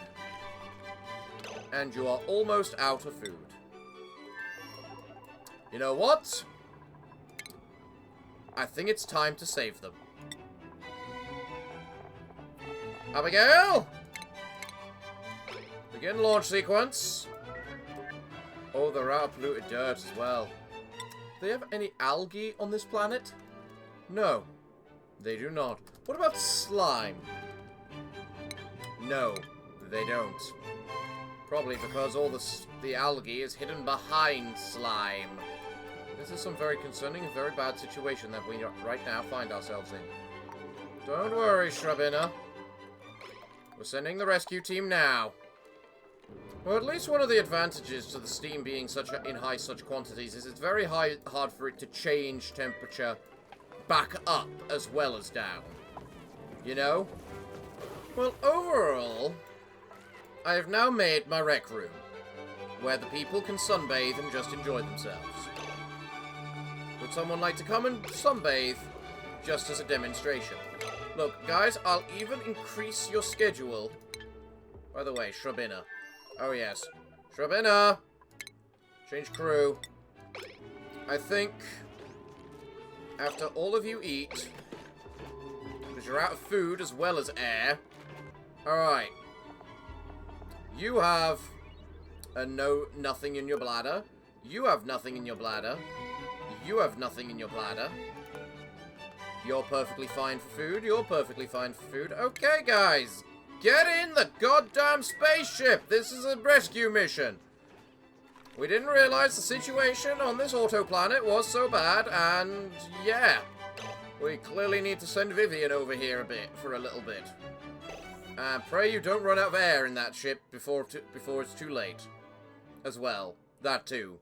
And you are almost out of food. You know what? I think it's time to save them. Abigail! Begin launch sequence. Oh, they're out of polluted dirt as well. Do they have any algae on this planet? No, they do not. What about slime? No, they don't. Probably because all the algae is hidden behind slime. This is some very concerning and very bad situation that we right now find ourselves in. Don't worry, Shrubina. We're sending the rescue team now. Well, at least one of the advantages to the steam being in such quantities is it's very hard for it to change temperature back up as well as down. You know? Well, overall, I have now made my rec room, where the people can sunbathe and just enjoy themselves. Would someone like to come and sunbathe, just as a demonstration? Look, guys, I'll even increase your schedule. By the way, Shrubina. Oh, yes. Shrubina! Change crew. I think, after all of you eat, because you're out of food as well as air. Alright. You have nothing in your bladder. You have nothing in your bladder. You have nothing in your bladder. You're perfectly fine for food. You're perfectly fine for food. Okay, guys. Get in the goddamn spaceship. This is a rescue mission. We didn't realize the situation on this autoplanet was so bad, and yeah. We clearly need to send Vivian over here for a little bit. Pray you don't run out of air in that ship before it's too late. As well. That too.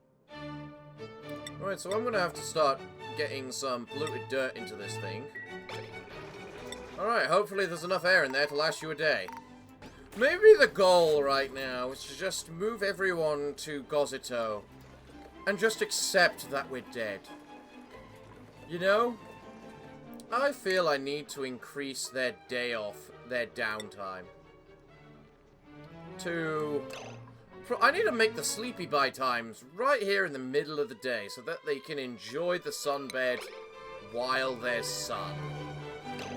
Alright, so I'm gonna have to start getting some polluted dirt into this thing. Alright, hopefully there's enough air in there to last you a day. Maybe the goal right now is to just move everyone to Gossito and just accept that we're dead. You know? I feel I need to increase their day off, their downtime. I need to make the sleepy by times right here in the middle of the day so that they can enjoy the sunbed while there's sun.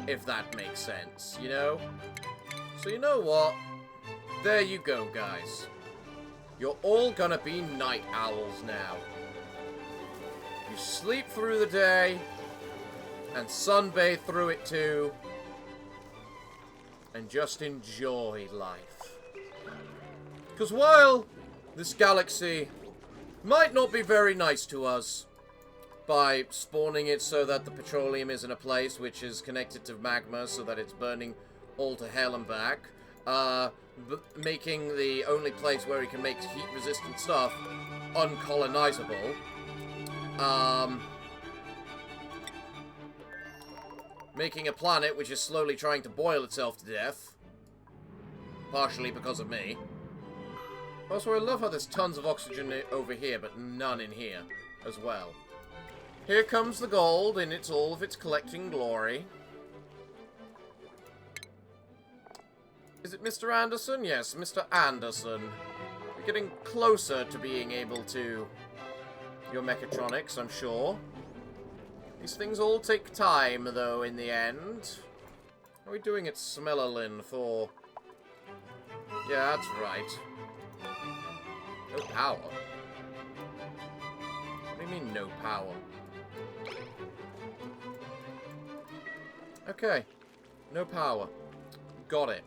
If that makes sense, you know? So you know what? There you go, guys. You're all gonna be night owls now. You sleep through the day and sunbathe through it too. And just enjoy life. Because while this galaxy might not be very nice to us by spawning it so that the petroleum is in a place which is connected to magma so that it's burning all to hell and back, making the only place where we can make heat-resistant stuff uncolonisable, making a planet which is slowly trying to boil itself to death, partially because of me. Also, I love how there's tons of oxygen over here, but none in here as well. Here comes the gold in all of its collecting glory. Is it Mr. Anderson? Yes, Mr. Anderson. You're getting closer to being able to your mechatronics, I'm sure. These things all take time, though, in the end. How are we doing at Smellerlin for... Yeah, that's right. No power? What do you mean, no power? Okay. No power. Got it.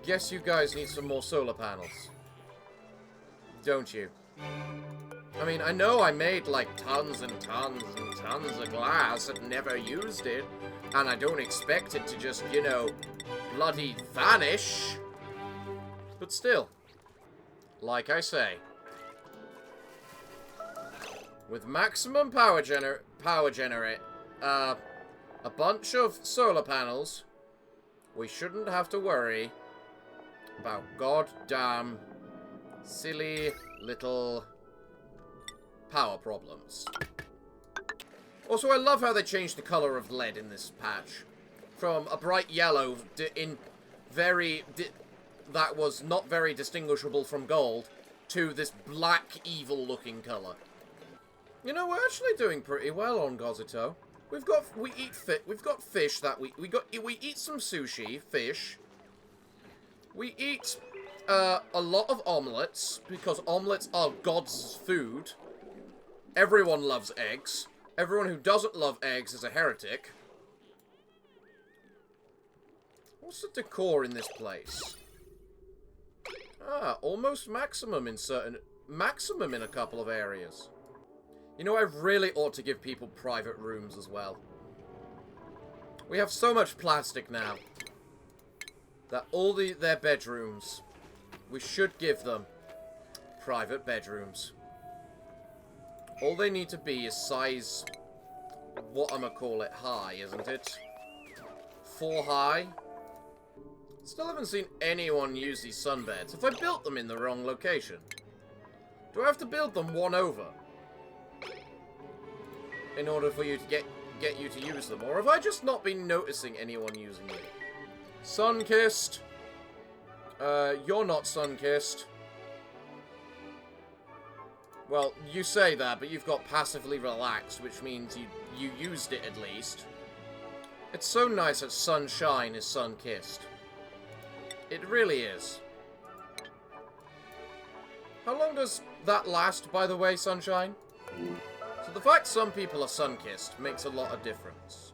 Guess you guys need some more solar panels. Don't you? I mean, I know I made, like, tons and tons and tons of glass and never used it. And I don't expect it to just, you know, bloody vanish. But still. Like I say. With maximum power generate, a bunch of solar panels, we shouldn't have to worry about goddamn silly little power problems. Also, I love how they changed the color of lead in this patch. From a bright yellow that was not very distinguishable from gold to this black, evil-looking color. You know, we're actually doing pretty well on Gossito. We've got fish that we eat some sushi, fish. We eat a lot of omelets because omelets are God's food. Everyone loves eggs. Everyone who doesn't love eggs is a heretic. What's the decor in this place? Ah, almost maximum in a couple of areas. You know, I really ought to give people private rooms as well. We have so much plastic now that all their bedrooms, we should give them private bedrooms. All they need to be is size, high, isn't it? 4 high. Still haven't seen anyone use these sunbeds. Have I built them in the wrong location? Do I have to build them one over? In order for you to get you to use them? Or have I just not been noticing anyone using them? Sun-kissed. You're not sun-kissed. Well, you say that, but you've got passively relaxed, which means you used it at least. It's so nice that sunshine is sun-kissed. It really is. How long does that last, by the way, sunshine? So the fact some people are sun-kissed makes a lot of difference.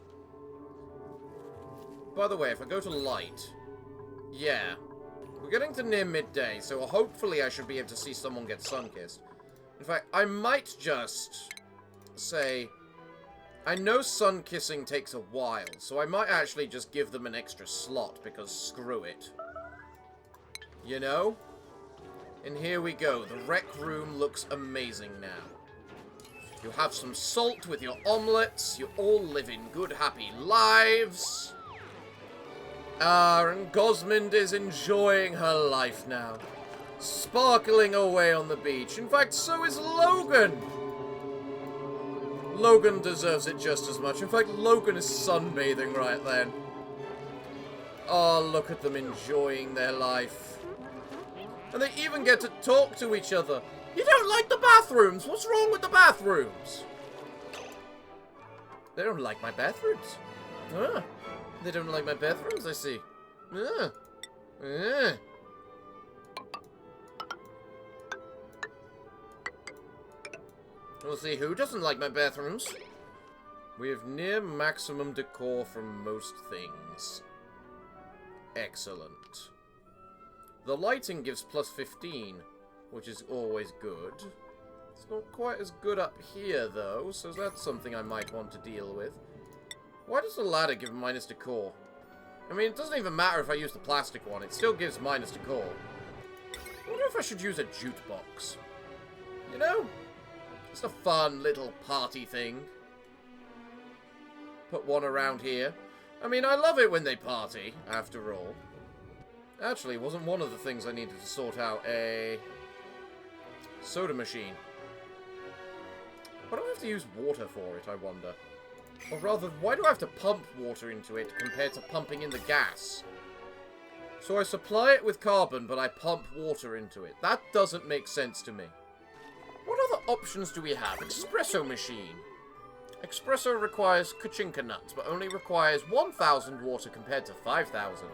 By the way, if I go to light... Yeah. We're getting to near midday, so hopefully I should be able to see someone get sun-kissed. In fact, I might just say... I know sun-kissing takes a while, so I might actually just give them an extra slot, because screw it. You know? And here we go. The rec room looks amazing now. You have some salt with your omelettes. You all live in good, happy lives. And Gosmond is enjoying her life now. Sparkling away on the beach. In fact, so is Logan. Logan deserves it just as much. In fact, Logan is sunbathing right then. Oh, look at them enjoying their life. And they even get to talk to each other. You don't like the bathrooms? What's wrong with the bathrooms? They don't like my bathrooms. Ah, they don't like my bathrooms, I see. Ah. Ah. We'll see who doesn't like my bathrooms. We have near maximum decor from most things. Excellent. The lighting gives plus 15, which is always good. It's not quite as good up here, though, so that's something I might want to deal with. Why does the ladder give minus decor? I mean, it doesn't even matter if I use the plastic one. It still gives minus decor. I wonder if I should use a jute box. You know? It's a fun little party thing. Put one around here. I mean, I love it when they party, after all. Actually, wasn't one of the things I needed to sort out a soda machine. Why do I have to use water for it, I wonder? Or rather, why do I have to pump water into it compared to pumping in the gas? So I supply it with carbon, but I pump water into it. That doesn't make sense to me. What other options do we have? Espresso machine. Espresso requires kachinka nuts, but only requires 1,000 water compared to 5,000.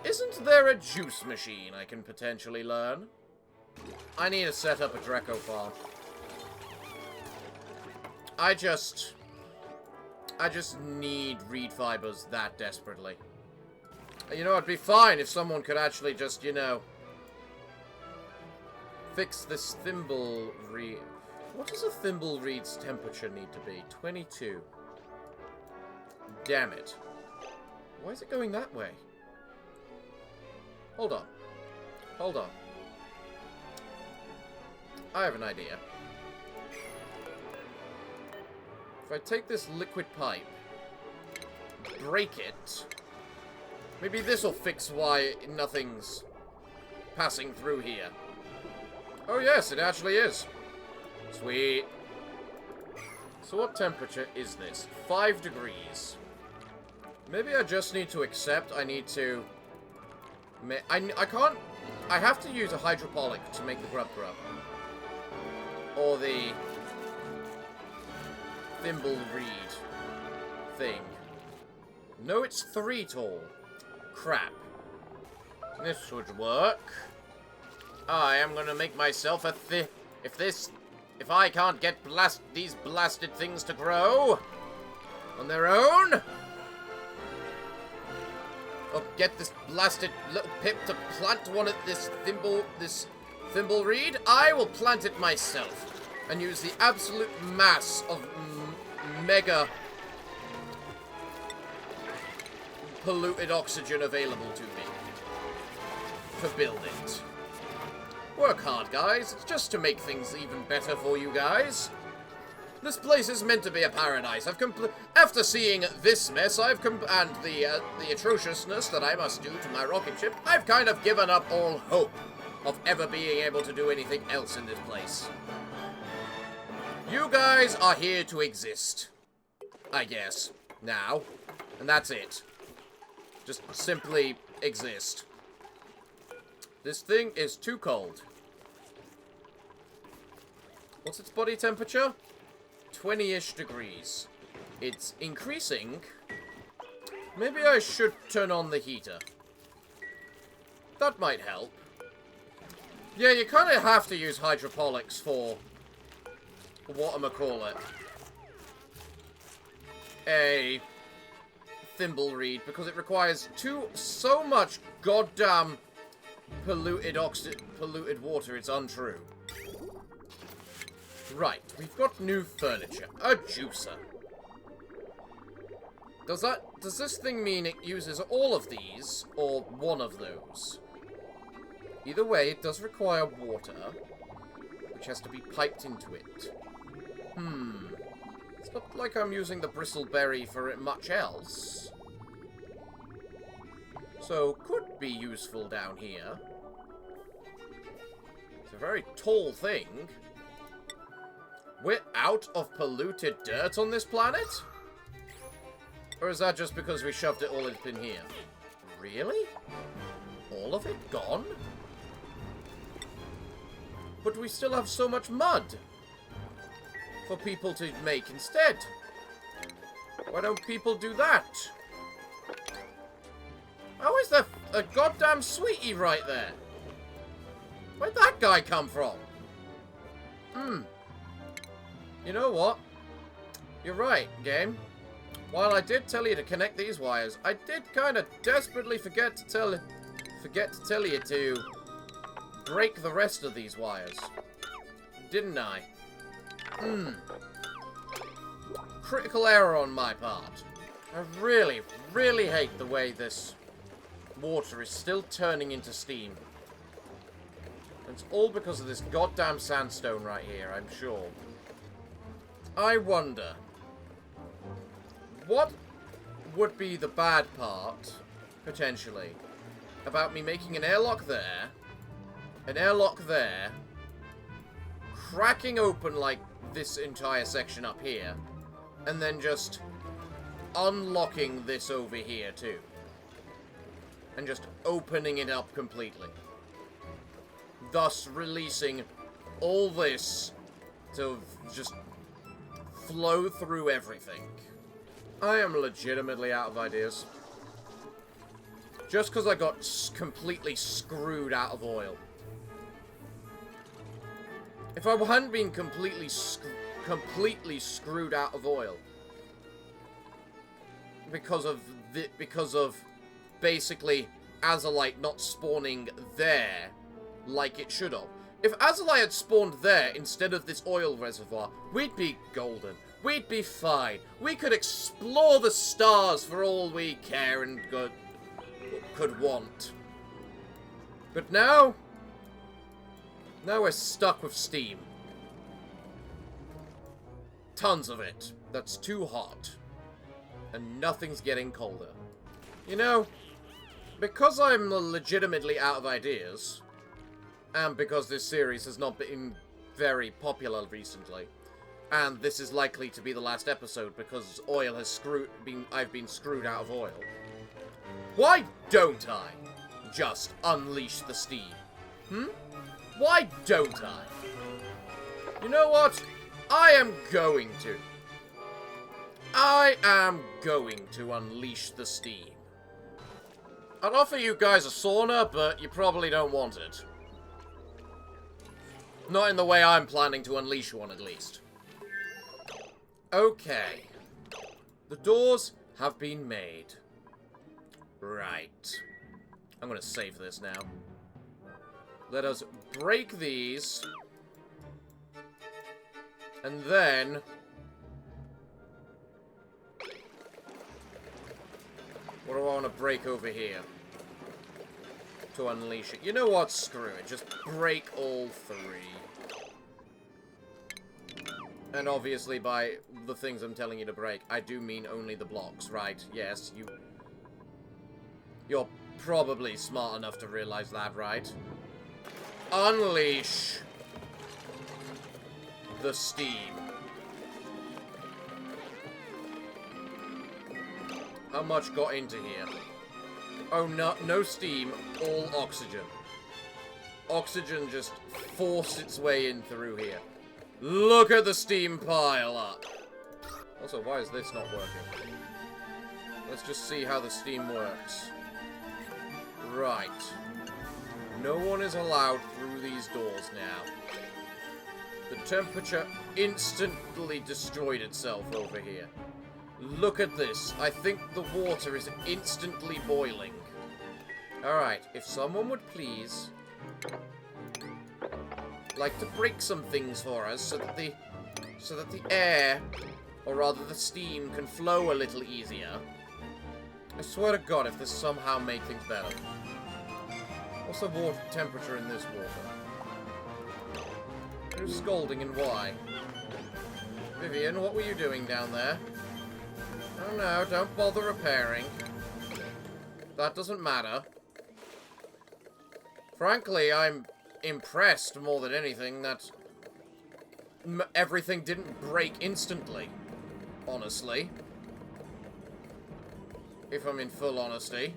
Isn't there a juice machine I can potentially learn? I need to set up a Draco farm. I just need reed fibers that desperately. You know, it'd be fine if someone could actually just, you know, fix this thimble reed. What does a thimble reed's temperature need to be? 22. Damn it. Why is it going that way? Hold on. Hold on. I have an idea. If I take this liquid pipe, break it, maybe this'll fix why nothing's passing through here. Oh yes, it actually is. Sweet. So what temperature is this? 5 degrees. Maybe I just need to accept I need to... I can't... I have to use a hydroponic to make the grub grub. Or the... thimble reed thing. No, it's 3 tall. Crap. This should work. I am gonna make myself a if I can't get these blasted things to grow on their own, or get this blasted little pip to plant one of this thimble reed, I will plant it myself and use the absolute mass of mega polluted oxygen available to me to build it. Work hard, guys. It's just to make things even better for you guys. This place is meant to be a paradise. After seeing this mess, and the atrociousness that I must do to my rocket ship, I've kind of given up all hope of ever being able to do anything else in this place. You guys are here to exist, I guess, now, and that's it. Just simply exist. This thing is too cold. What's its body temperature? 20-ish degrees. It's increasing. Maybe I should turn on the heater. That might help. Yeah, you kind of have to use hydroponics for whatchamacallit. A thimble reed, because it requires so much goddamn polluted water, it's untrue. Right, we've got new furniture. A juicer. Does this thing mean it uses all of these, or one of those? Either way, it does require water, which has to be piped into it. It's not like I'm using the bristleberry for much else. So, could be useful down here. It's a very tall thing. We're out of polluted dirt on this planet? Or is that just because we shoved it all up in here? Really? All of it gone? But we still have so much mud for people to make instead. Why don't people do that? How is there a goddamn sweetie right there? Where'd that guy come from? You know what? You're right, game. While I did tell you to connect these wires, I did kind of desperately forget to tell you to break the rest of these wires. Didn't I? Critical error on my part. I really, really hate the way this water is still turning into steam. It's all because of this goddamn sandstone right here, I'm sure. I wonder, what would be the bad part, potentially, about me making an airlock there, cracking open, like, this entire section up here, and then just unlocking this over here, too. And just opening it up completely. Thus releasing all this to just flow through everything. I am legitimately out of ideas. Just because I got completely screwed out of oil. If I hadn't been completely screwed out of oil because of basically Azalite not spawning there like it should have. If Azalite had spawned there instead of this oil reservoir, we'd be golden. We'd be fine. We could explore the stars for all we care and could want. But now we're stuck with steam. Tons of it. That's too hot. And nothing's getting colder. You know, because I'm legitimately out of ideas, and because this series has not been very popular recently, and this is likely to be the last episode because oil has I've been screwed out of oil. Why don't I just unleash the steam? Why don't I? You know what? I am going to. I am going to unleash the steam. I'd offer you guys a sauna, but you probably don't want it. Not in the way I'm planning to unleash one, at least. Okay. The doors have been made. Right. I'm gonna save this now. Let us break these. And then... what do I want to break over here? To unleash it. You know what? Screw it. Just break all three. And obviously by the things I'm telling you to break, I do mean only the blocks, right? Yes, you're probably smart enough to realize that, right? Unleash the steam. How much got into here? Oh, no steam, all oxygen. Oxygen just forced its way in through here. Look at the steam pile up. Also, why is this not working? Let's just see how the steam works. Right. No one is allowed through these doors now. The temperature instantly destroyed itself over here. Look at this. I think the water is instantly boiling. Alright, if someone would please like to break some things for us so that the air, or rather the steam, can flow a little easier. I swear to God, if this somehow made things better. What's the water temperature in this water? Who's scolding and why? Vivian, what were you doing down there? Oh no, don't bother repairing. That doesn't matter. Frankly, I'm impressed more than anything that everything didn't break instantly. Honestly. If I'm in full honesty.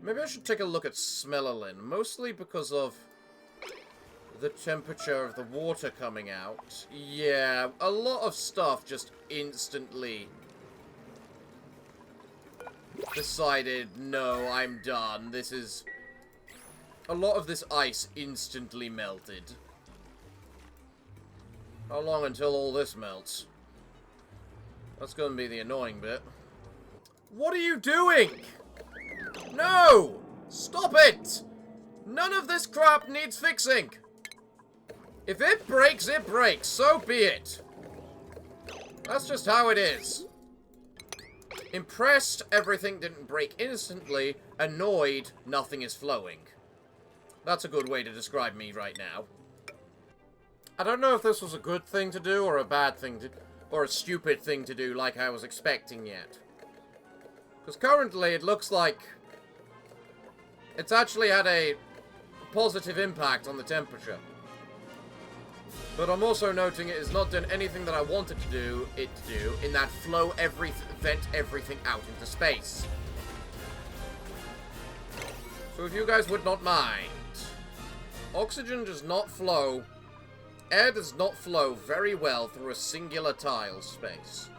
Maybe I should take a look at Smellerlin, mostly because of the temperature of the water coming out. Yeah, a lot of stuff just instantly decided, no, I'm done. This is... A lot of this ice instantly melted. How long until all this melts? That's going to be the annoying bit. What are you doing? No! Stop it! None of this crap needs fixing. If it breaks, it breaks. So be it. That's just how it is. Impressed, everything didn't break instantly. Annoyed, nothing is flowing. That's a good way to describe me right now. I don't know if this was a good thing to do or a bad thing to... or a stupid thing to do like I was expecting yet. Because currently it looks like it's actually had a positive impact on the temperature. But I'm also noting it has not done anything that I wanted to do it to do, in that vent everything out into space. So if you guys would not mind, oxygen does not flow, air does not flow very well through a singular tile space.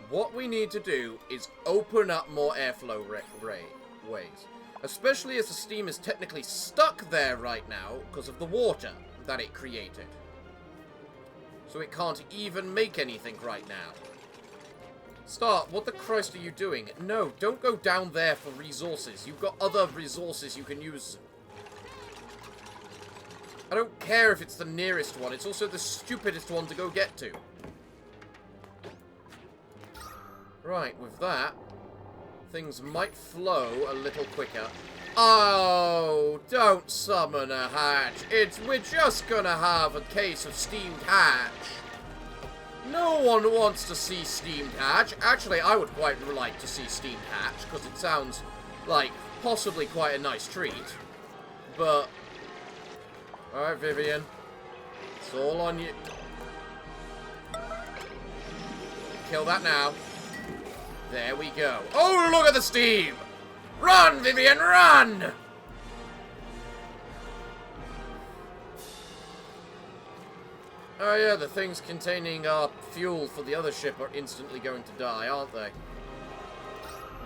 What we need to do is open up more airflow ways. Especially as the steam is technically stuck there right now because of the water that it created. So it can't even make anything right now. Start, what the Christ are you doing? No, don't go down there for resources. You've got other resources you can use. I don't care if it's the nearest one. It's also the stupidest one to go get to. Right, with that, things might flow a little quicker. Oh, don't summon a hatch. We're just gonna have a case of steamed hatch. No one wants to see steamed hatch. Actually, I would quite like to see steamed hatch, because it sounds like possibly quite a nice treat. But, alright, Vivian. It's all on you. Kill that now. There we go. Oh, look at the steam! Run, Vivian, run! Oh yeah, the things containing fuel for the other ship are instantly going to die, aren't they?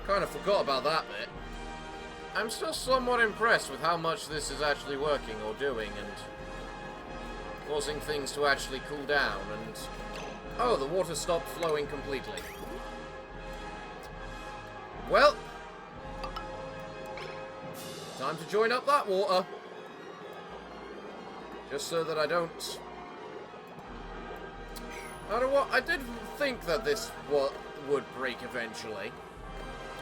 Kind of forgot about that bit. I'm still somewhat impressed with how much this is actually working or doing and causing things to actually cool down and... Oh, the water stopped flowing completely. Well, time to join up that water. Just so that I don't... I don't know what, I did think that this would break eventually.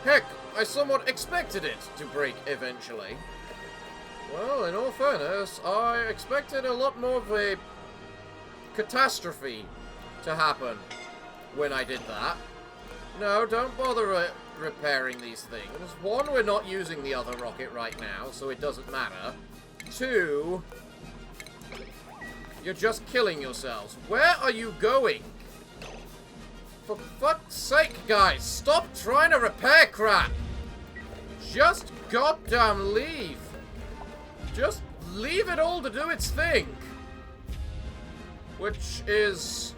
Heck, I somewhat expected it to break eventually. Well, in all fairness, I expected a lot more of a catastrophe to happen when I did that. No, don't bother repairing these things. One, we're not using the other rocket right now, so it doesn't matter. Two, you're just killing yourselves. Where are you going? For fuck's sake, guys, stop trying to repair crap. Just goddamn leave. Just leave it all to do its thing. Which is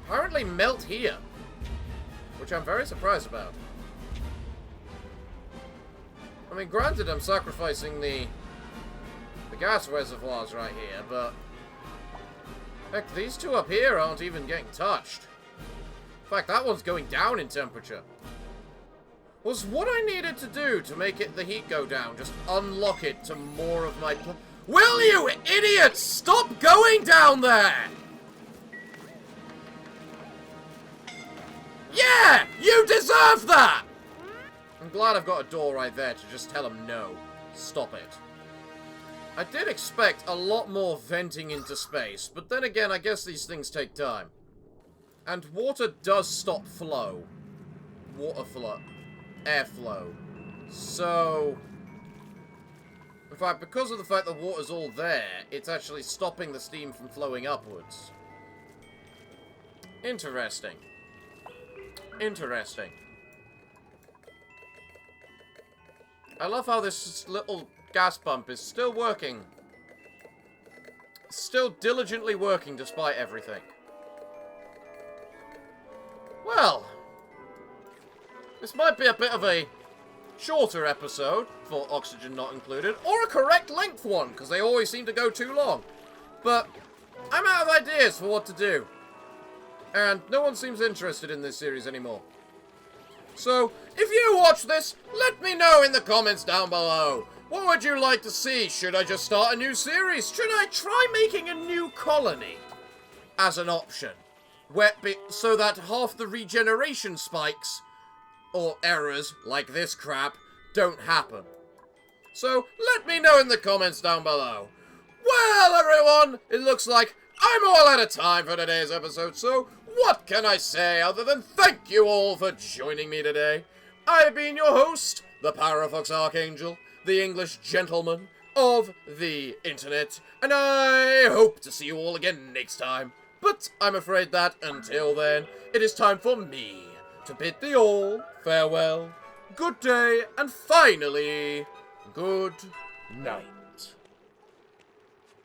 apparently melt here. Which I'm very surprised about. I mean, granted, I'm sacrificing the gas reservoirs right here, but heck, these two up here aren't even getting touched. In fact, that one's going down in temperature. Was what I needed to do to make the heat go down just unlock it to more of my... Will you idiots stop going down there? Yeah! You deserve that! I'm glad I've got a door right there to just tell them no. Stop it. I did expect a lot more venting into space, but then again, I guess these things take time. And water does stop flow. Water flow. Airflow. So... in fact, because of the fact that water's all there, it's actually stopping the steam from flowing upwards. Interesting. Interesting. I love how this little gas pump is still working. Still diligently working despite everything. Well, this might be a bit of a shorter episode, for oxygen not included, or a correct length one, because they always seem to go too long. But I'm out of ideas for what to do. And no one seems interested in this series anymore. So, if you watch this, let me know in the comments down below. What would you like to see? Should I just start a new series? Should I try making a new colony as an option? So that half the regeneration spikes, or errors like this crap, don't happen. So, let me know in the comments down below. Well, everyone, it looks like I'm all out of time for today's episode, so what can I say other than thank you all for joining me today? I've been your host, the Parafox Archangel, the English gentleman of the internet, and I hope to see you all again next time. But I'm afraid that, until then, it is time for me to bid thee all farewell, good day, and finally, good night.